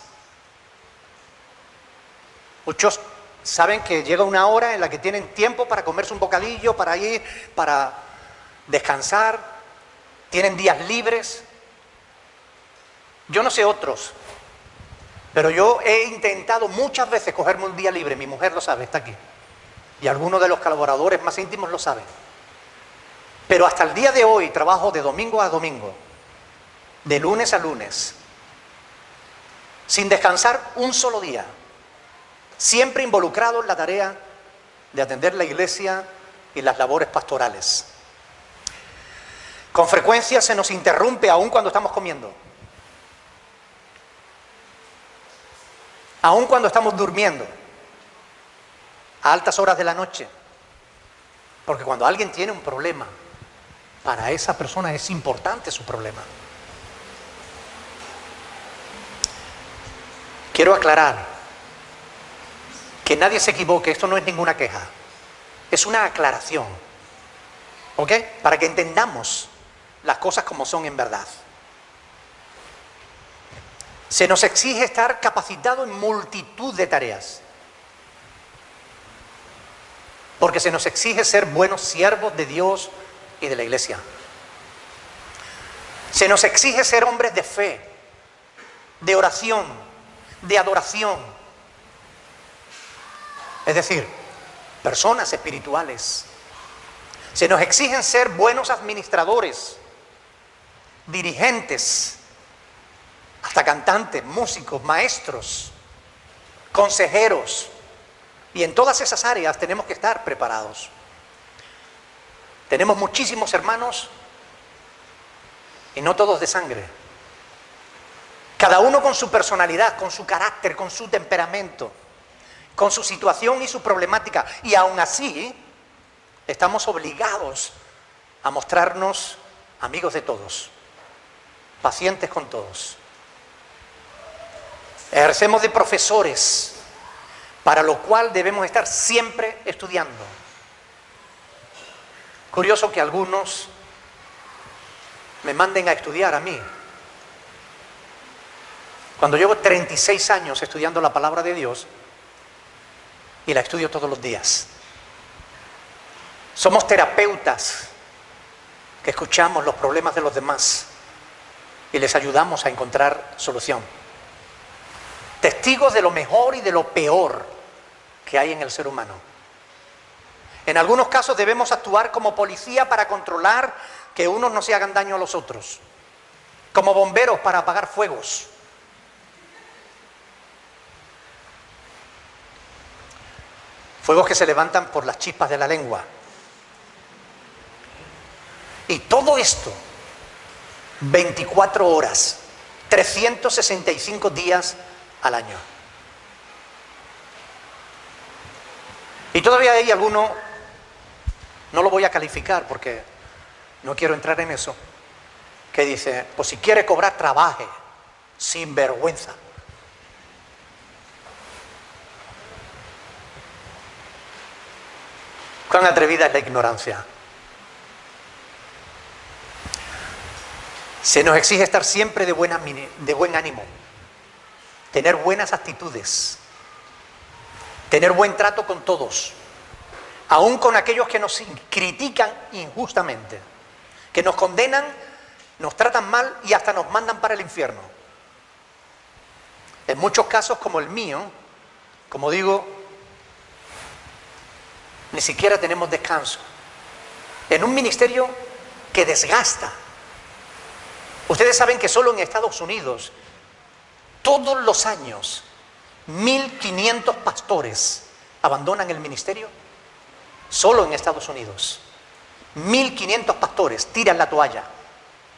Muchos saben que llega una hora en la que tienen tiempo para comerse un bocadillo, para ir, para descansar, tienen días libres. Yo no sé otros, pero yo he intentado muchas veces cogerme un día libre, mi mujer lo sabe, está aquí, y algunos de los colaboradores más íntimos lo saben. Pero hasta el día de hoy trabajo de domingo a domingo, de lunes a lunes, sin descansar un solo día. Siempre involucrado en la tarea de atender la iglesia y las labores pastorales. Con frecuencia se nos interrumpe aún cuando estamos comiendo. Aún cuando estamos durmiendo. A altas horas de la noche. Porque cuando alguien tiene un problema, para esa persona es importante su problema. Quiero aclarar que nadie se equivoque, esto no es ninguna queja, es una aclaración, ¿ok? Para que entendamos las cosas como son en verdad. Se nos exige estar capacitado en multitud de tareas, porque se nos exige ser buenos siervos de Dios y de la iglesia. Se nos exige ser hombres de fe, de oración, de adoración. Es decir, personas espirituales. Se nos exigen ser buenos administradores, dirigentes, hasta cantantes, músicos, maestros, consejeros. Y en todas esas áreas tenemos que estar preparados. Tenemos muchísimos hermanos y no todos de sangre. Cada uno con su personalidad, con su carácter, con su temperamento, con su situación y su problemática, y aún así estamos obligados a mostrarnos amigos de todos, pacientes con todos. Ejercemos de profesores, para lo cual debemos estar siempre estudiando. Curioso que algunos me manden a estudiar a mí, cuando llevo 36 años estudiando la palabra de Dios y la estudio todos los días. Somos terapeutas que escuchamos los problemas de los demás y les ayudamos a encontrar solución. Testigos de lo mejor y de lo peor que hay en el ser humano. En algunos casos debemos actuar como policía para controlar que unos no se hagan daño a los otros, como bomberos para apagar fuegos. Fuegos que se levantan por las chispas de la lengua. Y todo esto, 24 horas, 365 días al año. Y todavía hay alguno, no lo voy a calificar porque no quiero entrar en eso, que dice, pues si quiere cobrar, trabaje, sin vergüenza. Cuán atrevida es la ignorancia. Se nos exige estar siempre de buen ánimo, tener buenas actitudes, tener buen trato con todos, aun con aquellos que nos critican injustamente, que nos condenan, nos tratan mal y hasta nos mandan para el infierno. En muchos casos, como el mío, como digo, ni siquiera tenemos descanso. En un ministerio que desgasta. Ustedes saben que solo en Estados Unidos, todos los años, 1.500 pastores abandonan el ministerio. Solo en Estados Unidos. 1.500 pastores tiran la toalla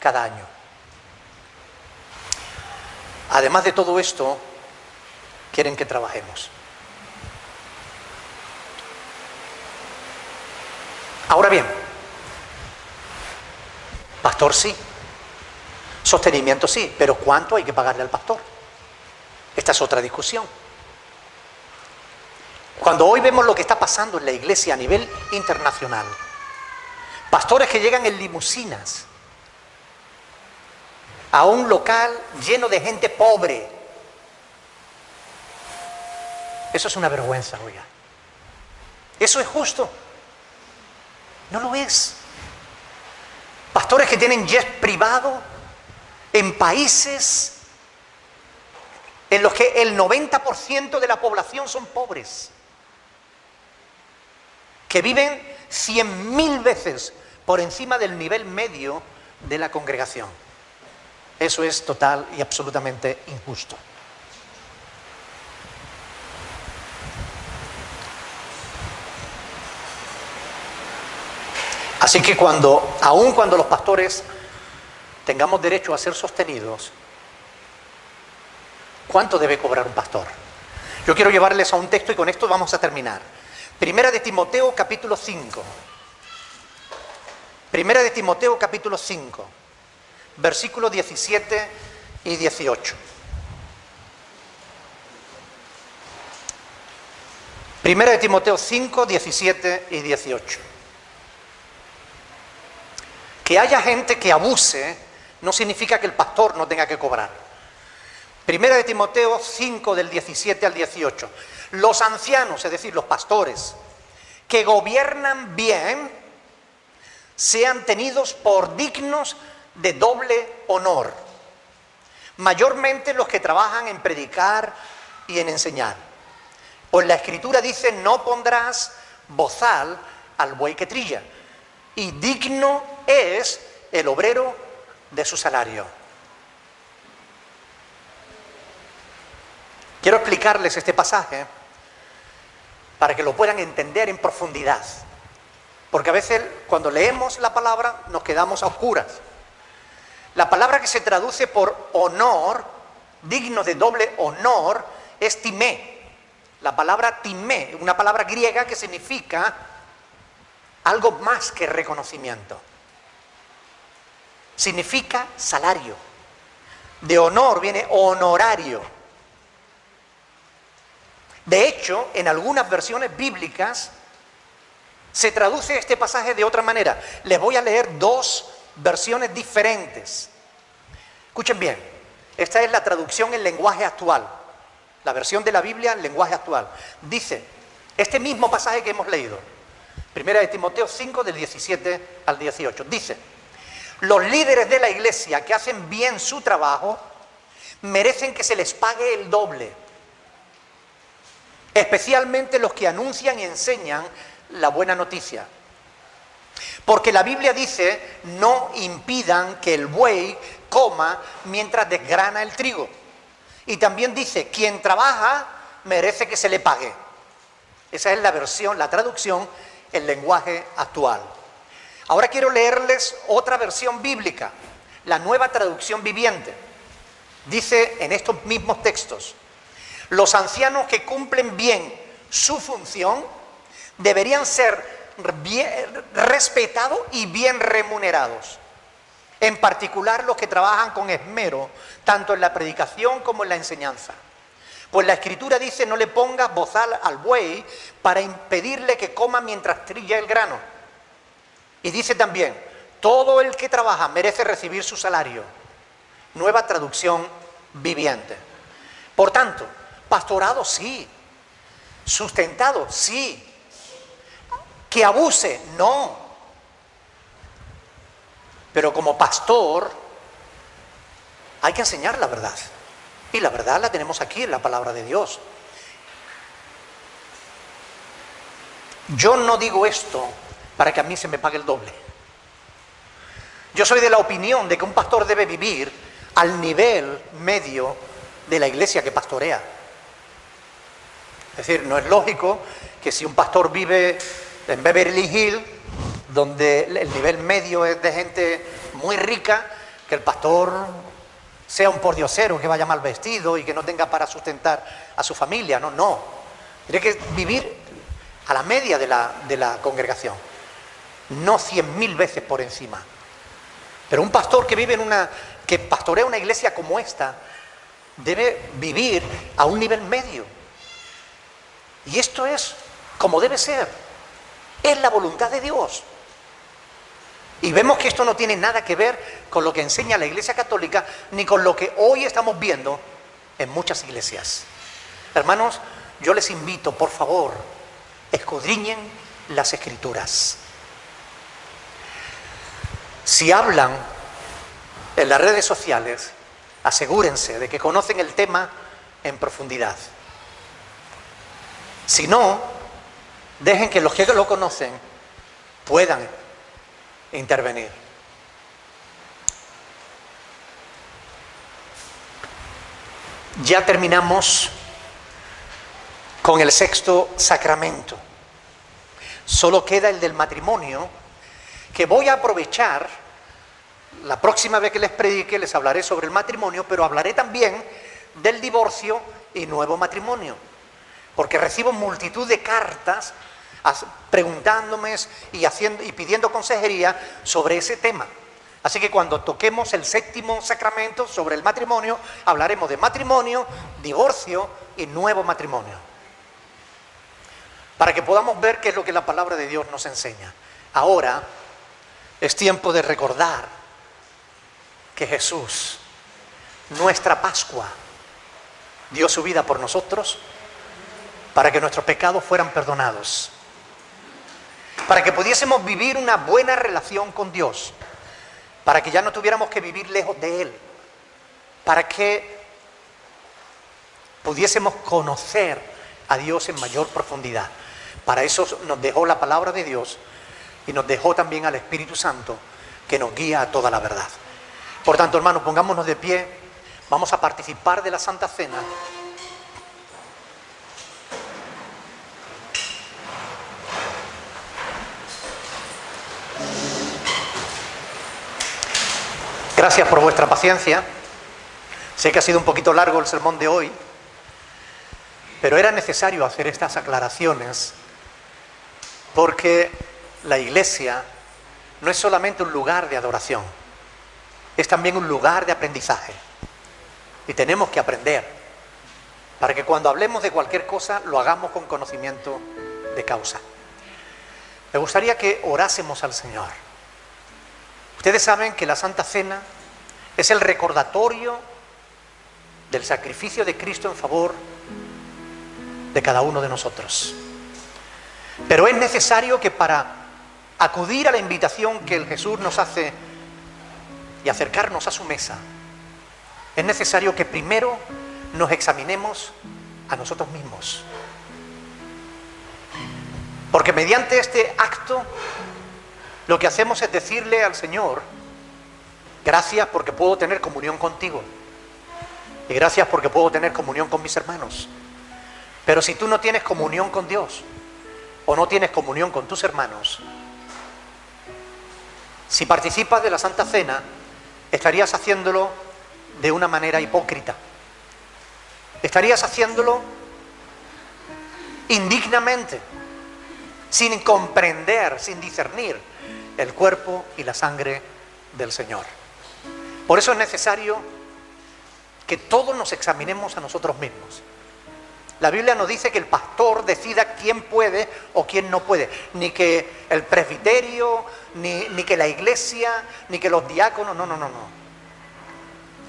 cada año. Además de todo esto, quieren que trabajemos. Ahora bien, pastor sí, sostenimiento sí, pero ¿cuánto hay que pagarle al pastor? Esta es otra discusión. Cuando hoy vemos lo que está pasando en la iglesia a nivel internacional, pastores que llegan en limusinas a un local lleno de gente pobre, eso es una vergüenza, oiga. ¿Eso es justo? No lo es. Pastores que tienen jet privado en países en los que el 90% de la población son pobres, que viven 100.000 veces por encima del nivel medio de la congregación. Eso es total y absolutamente injusto. Así que aun cuando los pastores tengamos derecho a ser sostenidos, ¿cuánto debe cobrar un pastor? Yo quiero llevarles a un texto y con esto vamos a terminar. Primera de Timoteo, capítulo 5. Primera de Timoteo, capítulo 5, versículos 17 y 18. Primera de Timoteo 5, 17 y 18. Que haya gente que abuse no significa que el pastor no tenga que cobrar. Primera de Timoteo 5, del 17 al 18. Los ancianos, es decir, los pastores, que gobiernan bien, sean tenidos por dignos de doble honor. Mayormente los que trabajan en predicar y en enseñar. Pues la Escritura dice, no pondrás bozal al buey que trilla, y digno es el obrero de su salario. Quiero explicarles este pasaje para que lo puedan entender en profundidad, porque a veces cuando leemos la palabra nos quedamos a oscuras. La palabra que se traduce por honor, digno de doble honor, es timé. La palabra timé, una palabra griega que significa algo más que reconocimiento. significa salario. De honor viene honorario. De hecho, en algunas versiones bíblicas se traduce este pasaje de otra manera. Les voy a leer dos versiones diferentes. Escuchen bien, esta es la traducción en lenguaje actual, la versión de la Biblia en lenguaje actual. Dice, este mismo pasaje que hemos leído, 1 de Timoteo 5, del 17 al 18, dice: los líderes de la iglesia que hacen bien su trabajo merecen que se les pague el doble, especialmente los que anuncian y enseñan la buena noticia. Porque la Biblia dice, no impidan que el buey coma mientras desgrana el trigo. Y también dice, quien trabaja merece que se le pague. Esa es la versión, la traducción en lenguaje actual. Ahora quiero leerles otra versión bíblica, la Nueva Traducción Viviente. Dice en estos mismos textos, los ancianos que cumplen bien su función deberían ser bien respetados y bien remunerados. En particular los que trabajan con esmero, tanto en la predicación como en la enseñanza. Pues la Escritura dice, no le pongas bozal al buey para impedirle que coma mientras trilla el grano. Y dice también, todo el que trabaja merece recibir su salario. Nueva Traducción Viviente. Por tanto, pastorado sí, sustentado sí, que abuse no. Pero como pastor hay que enseñar la verdad. Y la verdad la tenemos aquí en la palabra de Dios. Yo no digo esto para que a mí se me pague el doble. Yo soy de la opinión de que un pastor debe vivir al nivel medio de la iglesia que pastorea. Es decir, no es lógico que si un pastor vive en Beverly Hills, donde el nivel medio es de gente muy rica, que el pastor sea un pordiosero, que vaya mal vestido y que no tenga para sustentar a su familia. No. Tiene que vivir a la media de la congregación, no 100.000 veces por encima. Pero un pastor que vive que pastorea una iglesia como esta, debe vivir a un nivel medio. Y esto es como debe ser. Es la voluntad de Dios. Y vemos que esto no tiene nada que ver con lo que enseña la Iglesia Católica, ni con lo que hoy estamos viendo en muchas iglesias. Hermanos, yo les invito, por favor, escudriñen las Escrituras. Si hablan en las redes sociales, asegúrense de que conocen el tema en profundidad. Si no, dejen que los que lo conocen puedan intervenir. Ya terminamos con el sexto sacramento. Solo queda el del matrimonio, que voy a aprovechar. La próxima vez que les predique les hablaré sobre el matrimonio, pero hablaré también del divorcio y nuevo matrimonio. Porque recibo multitud de cartas preguntándome y pidiendo consejería sobre ese tema. Así que cuando toquemos el séptimo sacramento sobre el matrimonio, hablaremos de matrimonio, divorcio y nuevo matrimonio. Para que podamos ver qué es lo que la palabra de Dios nos enseña. Ahora es tiempo de recordar que Jesús, nuestra Pascua, dio su vida por nosotros para que nuestros pecados fueran perdonados, para que pudiésemos vivir una buena relación con Dios, para que ya no tuviéramos que vivir lejos de Él, para que pudiésemos conocer a Dios en mayor profundidad. Para eso nos dejó la palabra de Dios y nos dejó también al Espíritu Santo, que nos guía a toda la verdad. Por tanto, hermanos, pongámonos de pie, vamos a participar de la Santa Cena. Gracias por vuestra paciencia. Sé que ha sido un poquito largo el sermón de hoy, pero era necesario hacer estas aclaraciones porque la iglesia no es solamente un lugar de adoración. es también un lugar de aprendizaje. Y tenemos que aprender para que cuando hablemos de cualquier cosa lo hagamos con conocimiento de causa. Me gustaría que orásemos al Señor. Ustedes saben que la Santa Cena es el recordatorio del sacrificio de Cristo en favor de cada uno de nosotros. Pero es necesario que para acudir a la invitación que el Jesús nos hace y acercarnos a su mesa, es necesario que primero nos examinemos a nosotros mismos. Porque mediante este acto lo que hacemos es decirle al Señor: gracias porque puedo tener comunión contigo. Y gracias porque puedo tener comunión con mis hermanos. Pero si tú no tienes comunión con Dios, o no tienes comunión con tus hermanos, si participas de la Santa Cena, estarías haciéndolo de una manera hipócrita. Estarías haciéndolo indignamente, sin comprender, sin discernir el cuerpo y la sangre del Señor. Por eso es necesario que todos nos examinemos a nosotros mismos. La Biblia nos dice que el pastor decida quién puede o quién no puede. Ni que el presbiterio, ni que la iglesia, ni que los diáconos. No.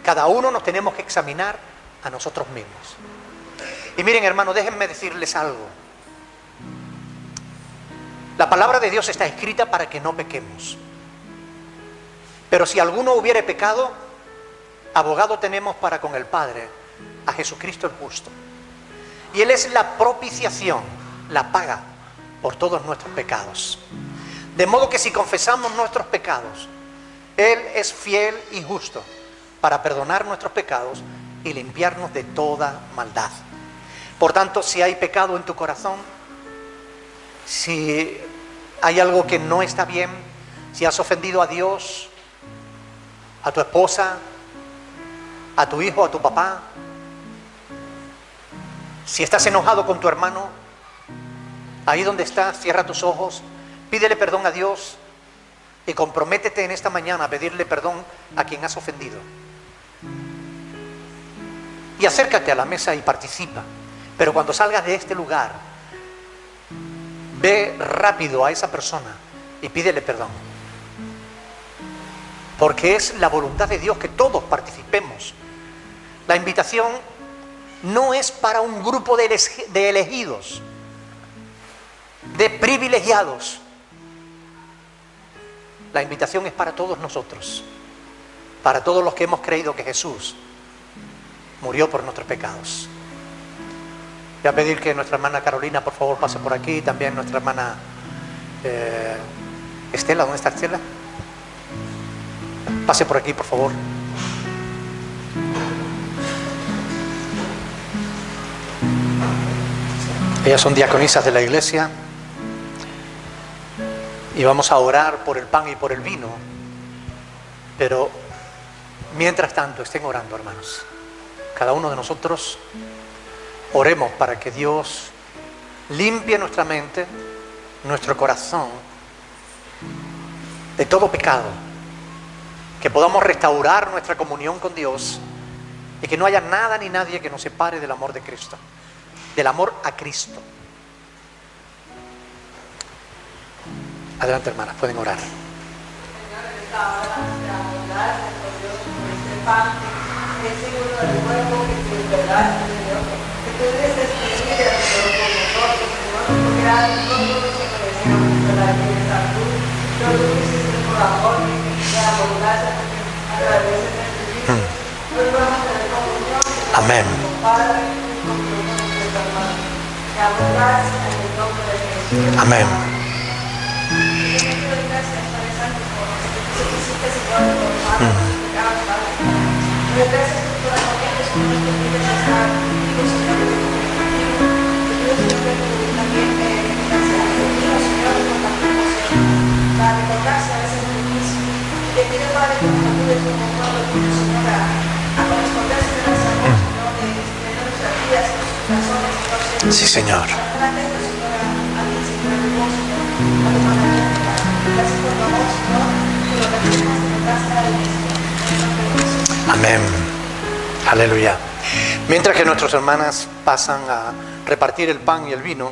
Cada uno nos tenemos que examinar a nosotros mismos. Y miren, hermanos, déjenme decirles algo. La palabra de Dios está escrita para que no pequemos. Pero si alguno hubiere pecado, abogado tenemos para con el Padre, a Jesucristo el justo. Y Él es la propiciación, la paga por todos nuestros pecados. De modo que si confesamos nuestros pecados, Él es fiel y justo para perdonar nuestros pecados y limpiarnos de toda maldad. Por tanto, si hay pecado en tu corazón, si hay algo que no está bien, si has ofendido a Dios, a tu esposa, a tu hijo, a tu papá, si estás enojado con tu hermano, ahí donde estás, cierra tus ojos, pídele perdón a Dios y comprométete en esta mañana a pedirle perdón a quien has ofendido. Y acércate a la mesa y participa. Pero cuando salgas de este lugar, ve rápido a esa persona y pídele perdón. Porque es la voluntad de Dios que todos participemos. La invitación no es para un grupo de elegidos, de privilegiados. La invitación es para todos nosotros, para todos los que hemos creído que Jesús murió por nuestros pecados. Voy a pedir que nuestra hermana Carolina, por favor, pase por aquí. También nuestra hermana Estela. ¿Dónde está Estela? Pase por aquí, por favor. Ellas son diaconisas de la iglesia. Y vamos a orar por el pan y por el vino. Pero mientras tanto, estén orando, hermanos. Cada uno de nosotros oremos para que Dios limpie nuestra mente, nuestro corazón de todo pecado, que podamos restaurar nuestra comunión con Dios y que no haya nada ni nadie que nos separe del amor de Cristo, del amor a Cristo. Adelante, hermanas, pueden orar. Señor, en esta hora te damos gracias por Dios, por este pan, que es símbolo del cuerpo que tú verdad, Señor, que tú eres despedida, Señor, con nosotros, Señor, porque a nosotros nos ofrecemos, ¿verdad?, que esa cruz, pero tú hiciste por amor, de abundancia, a través de Jesucristo, hoy vamos a tener comunión, Amén. con tu Padre, con nuestros hermanos. Te damos gracias en el nombre de Jesús. Amén. Sí, Señor. Amén. Aleluya. Mientras que nuestras hermanas pasan a repartir el pan y el vino,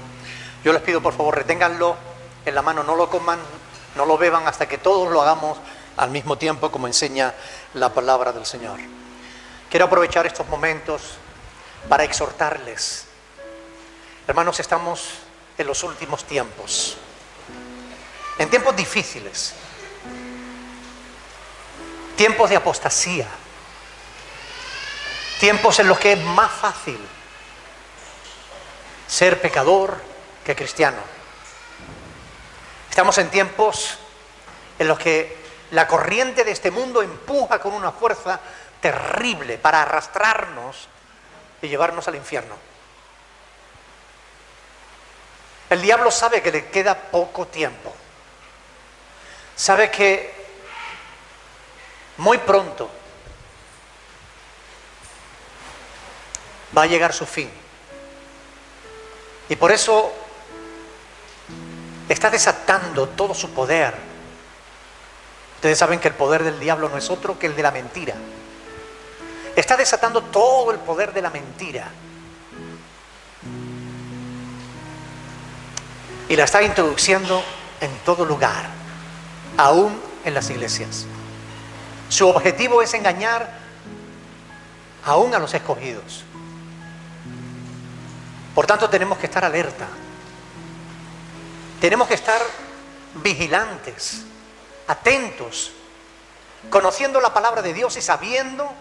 yo les pido por favor reténganlo en la mano, no lo coman, no lo beban hasta que todos lo hagamos al mismo tiempo, como enseña la palabra del Señor. Quiero aprovechar estos momentos para exhortarles. Hermanos, estamos en los últimos tiempos, en tiempos difíciles, tiempos de apostasía, tiempos en los que es más fácil ser pecador que cristiano. Estamos en tiempos en los que la corriente de este mundo empuja con una fuerza terrible para arrastrarnos y llevarnos al infierno. El diablo sabe que le queda poco tiempo. Sabe que muy pronto va a llegar su fin. Y por eso está desatando todo su poder. Ustedes saben que el poder del diablo no es otro que el de la mentira. Está desatando todo el poder de la mentira. Y la está introduciendo en todo lugar, aún en las iglesias. Su objetivo es engañar aún a los escogidos. Por tanto, tenemos que estar alerta. Tenemos que estar vigilantes, atentos, conociendo la palabra de Dios y sabiendo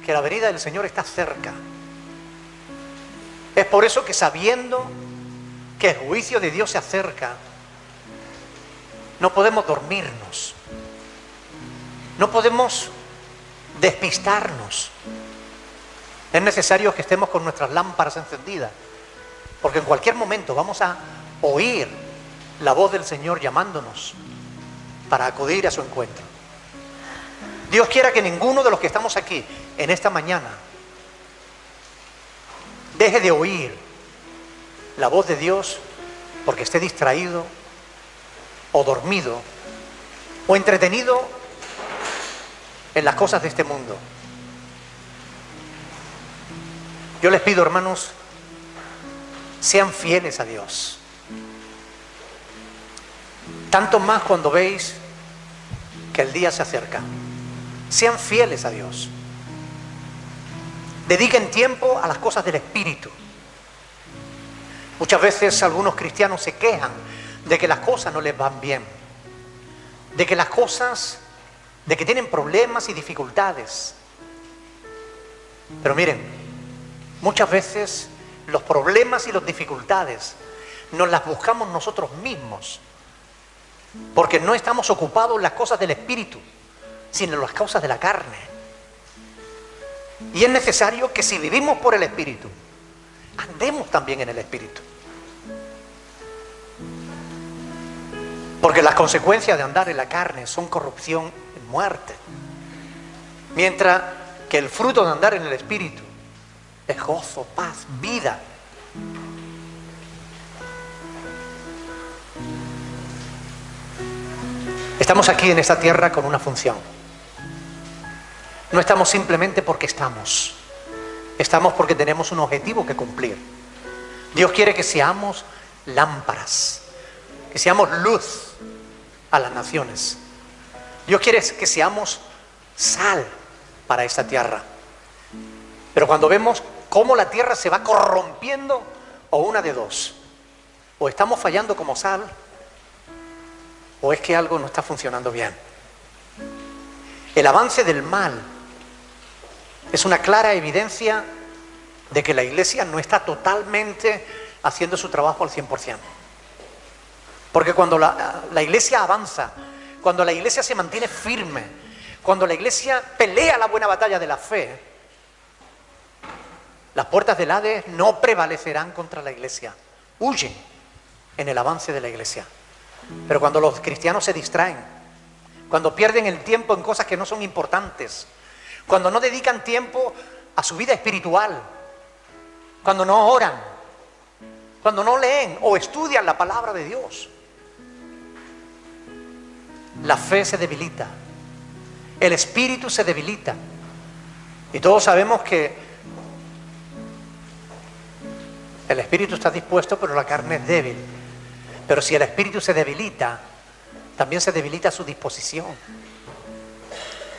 que la venida del Señor está cerca. Es por eso que, sabiendo que el juicio de Dios se acerca, no podemos dormirnos, no podemos despistarnos. Es necesario que estemos con nuestras lámparas encendidas, porque en cualquier momento vamos a oír la voz del Señor llamándonos para acudir a su encuentro. Dios quiera que ninguno de los que estamos aquí en esta mañana deje de oír la voz de Dios porque esté distraído o dormido o entretenido en las cosas de este mundo. Yo les pido, hermanos, sean fieles a Dios. Tanto más cuando veis que el día se acerca. Sean fieles a Dios. Dediquen tiempo a las cosas del Espíritu. Muchas veces algunos cristianos se quejan de que las cosas no les van bien, de que tienen problemas y dificultades. Pero miren, muchas veces los problemas y las dificultades nos las buscamos nosotros mismos, porque no estamos ocupados en las cosas del Espíritu, sino en las cosas de la carne. Y es necesario que si vivimos por el Espíritu, andemos también en el Espíritu. Porque las consecuencias de andar en la carne son corrupción y muerte. Mientras que el fruto de andar en el Espíritu es gozo, paz, vida. Estamos aquí en esta tierra con una función. No estamos simplemente porque estamos. Estamos porque tenemos un objetivo que cumplir. Dios quiere que seamos lámparas, que seamos luz a las naciones. Dios quiere que seamos sal para esta tierra. Pero cuando vemos cómo la tierra se va corrompiendo, o una de dos: o estamos fallando como sal, o es que algo no está funcionando bien. El avance del mal es una clara evidencia de que la iglesia no está totalmente haciendo su trabajo al 100%. Porque cuando la iglesia avanza, cuando la iglesia se mantiene firme, cuando la iglesia pelea la buena batalla de la fe, las puertas del Hades no prevalecerán contra la iglesia. Huyen en el avance de la iglesia. Pero cuando los cristianos se distraen, cuando pierden el tiempo en cosas que no son importantes, cuando no dedican tiempo a su vida espiritual, cuando no oran, cuando no leen o estudian la palabra de Dios, la fe se debilita, el espíritu se debilita Y todos sabemos que el espíritu está dispuesto, pero la carne es débil. Pero si el espíritu se debilita, también se debilita su disposición.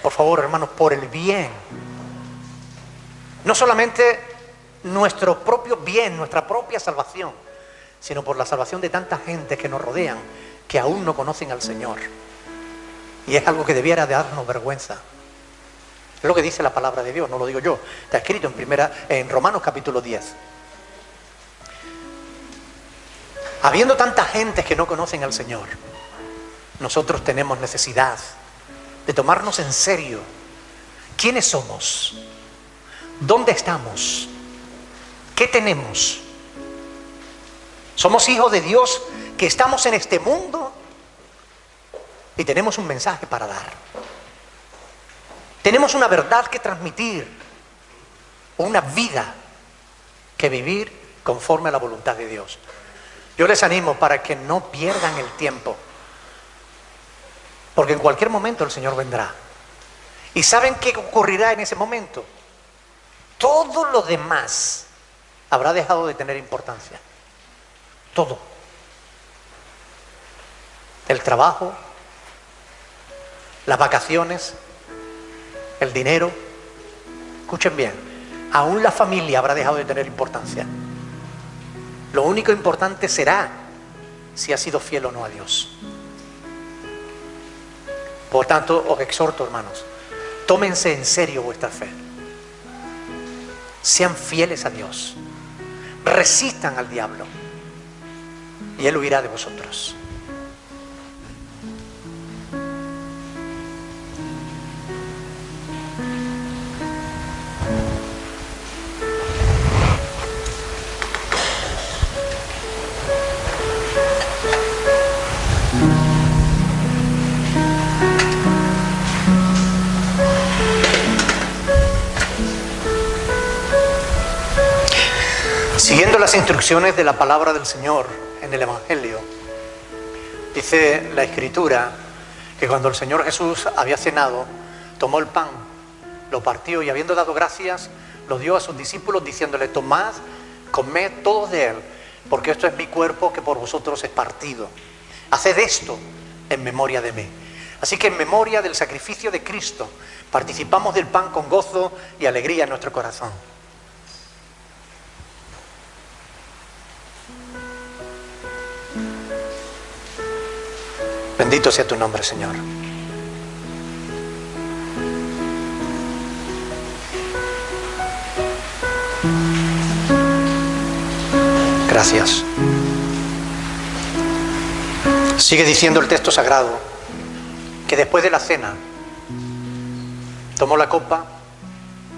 Por favor, hermanos, por el bien. No solamente nuestro propio bien, nuestra propia salvación, sino por la salvación de tanta gente que nos rodean, que aún no conocen al Señor. Y es algo que debiera de darnos vergüenza. Es lo que dice la palabra de Dios, no lo digo yo. Está escrito en Romanos capítulo 10. Habiendo tanta gente que no conocen al Señor, nosotros tenemos necesidad de tomarnos en serio. ¿Quiénes somos? ¿Dónde estamos? ¿Qué tenemos? Somos hijos de Dios que estamos en este mundo y tenemos un mensaje para dar. Tenemos una verdad que transmitir, una vida que vivir conforme a la voluntad de Dios. Yo les animo para que no pierdan el tiempo, porque en cualquier momento el Señor vendrá. ¿Y saben qué ocurrirá en ese momento? Todo lo demás habrá dejado de tener importancia. Todo. El trabajo, las vacaciones, el dinero. Escuchen bien, aún la familia habrá dejado de tener importancia. Lo único importante será si ha sido fiel o no a Dios. Por tanto, os exhorto, hermanos, tómense en serio vuestra fe. Sean fieles a Dios. Resistan al diablo y Él huirá de vosotros. Siguiendo las instrucciones de la palabra del Señor en el Evangelio, dice la Escritura que cuando el Señor Jesús había cenado, tomó el pan, lo partió y habiendo dado gracias, lo dio a sus discípulos diciéndole: tomad, comed todos de él, porque esto es mi cuerpo que por vosotros es partido. Haced esto en memoria de mí. Así que en memoria del sacrificio de Cristo, participamos del pan con gozo y alegría en nuestro corazón. Bendito sea tu nombre, Señor. Gracias. Sigue diciendo el texto sagrado que después de la cena tomó la copa,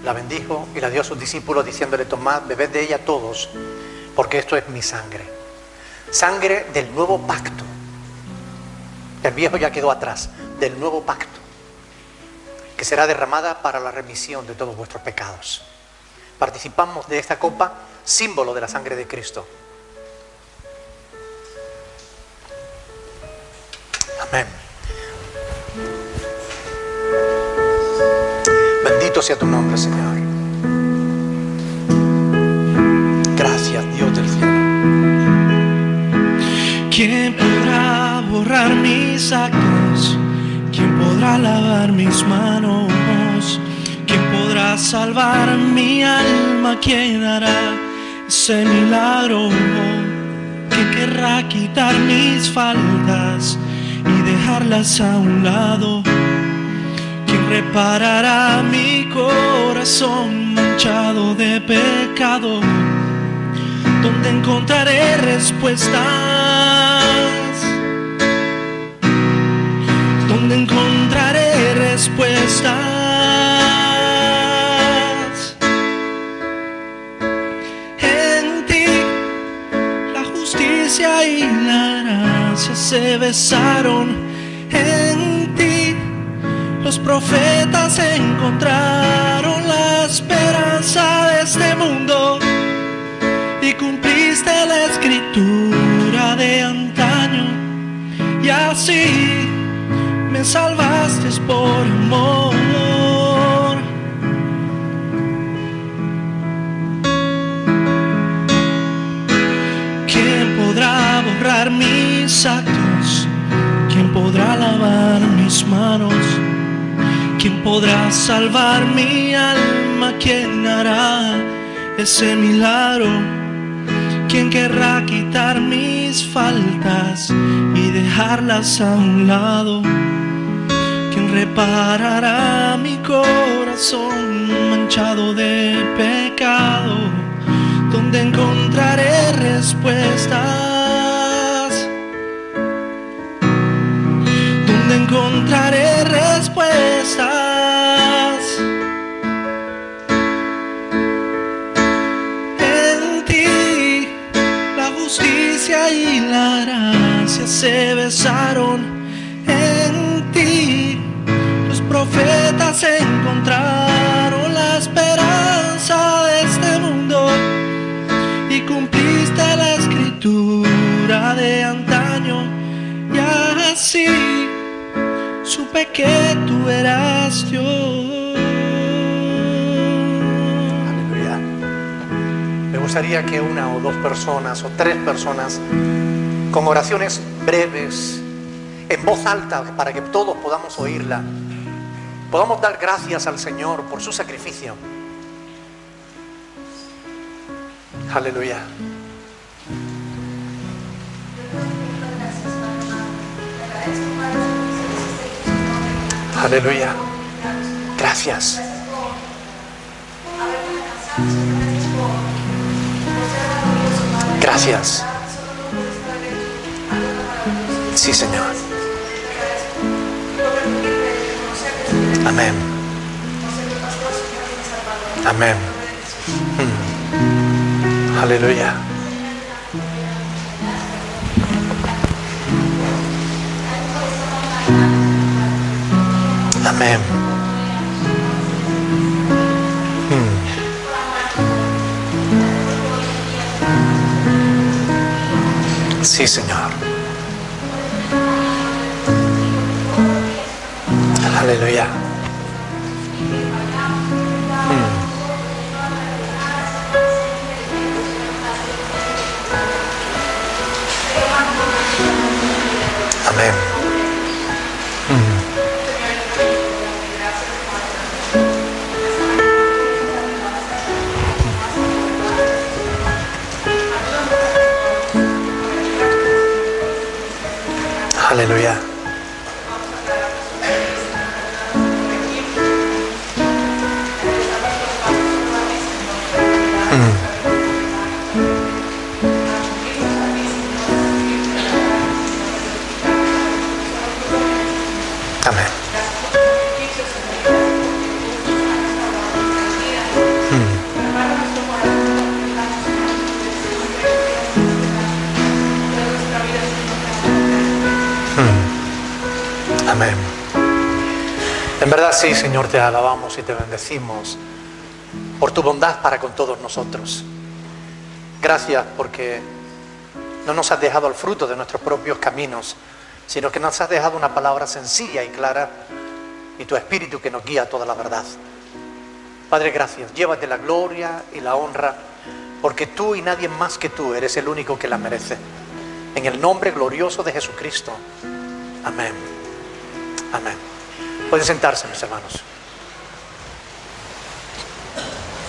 la bendijo y la dio a sus discípulos diciéndole: tomad, bebed de ella todos, porque esto es mi sangre. Sangre del nuevo pacto. El viejo ya quedó atrás, del nuevo pacto, que será derramada para la remisión de todos vuestros pecados. Participamos de esta copa, símbolo de la sangre de Cristo. Amén. Bendito sea tu nombre, Señor. Gracias, Dios del cielo. ¿Quién podrá borrar mis actos? ¿Quién podrá lavar mis manos? ¿Quién podrá salvar mi alma? ¿Quién hará ese milagro? ¿Quién querrá quitar mis faltas y dejarlas a un lado? ¿Quién reparará mi corazón manchado de pecado? ¿Dónde encontraré respuestas? ¿Dónde encontraré respuestas? En ti la justicia y la gracia se besaron. En ti los profetas encontraron la esperanza de este mundo. Y cumpliste la escritura de antaño, y así me salvaste por amor. mis actos? ¿Quién podrá lavar mis manos? ¿Quién podrá salvar mi alma? ¿Quién hará ese milagro? ¿Quién querrá quitar mis faltas y dejarlas a un lado? ¿Quién reparará mi corazón manchado de pecado? ¿Dónde encontraré respuestas? ¿Dónde encontraré respuestas? En ti la justicia y la gracia se besaron. En ti los profetas encontraron la esperanza de este mundo. Y cumpliste la escritura de antaño, y así supe que tú eras Dios. Aleluya. Me gustaría que una o dos personas o tres personas, con oraciones breves, en voz alta, para que todos podamos oírla, podamos dar gracias al Señor por su sacrificio. Aleluya. Aleluya. Gracias. Gracias. Sí, Señor. Amén. Amén. Aleluya. Amén. Sí, Señor. Aleluya. Amén. Aleluya. Amén. Amén. En verdad sí, Señor, te alabamos y te bendecimos por tu bondad para con todos nosotros. Gracias porque no nos has dejado el fruto de nuestros propios caminos, sino que nos has dejado una palabra sencilla y clara y tu Espíritu que nos guía a toda la verdad. Padre, gracias. Llévate la gloria y la honra, porque tú y nadie más que tú eres el único que la merece. En el nombre glorioso de Jesucristo. Amén. Amén. Pueden sentarse, mis hermanos.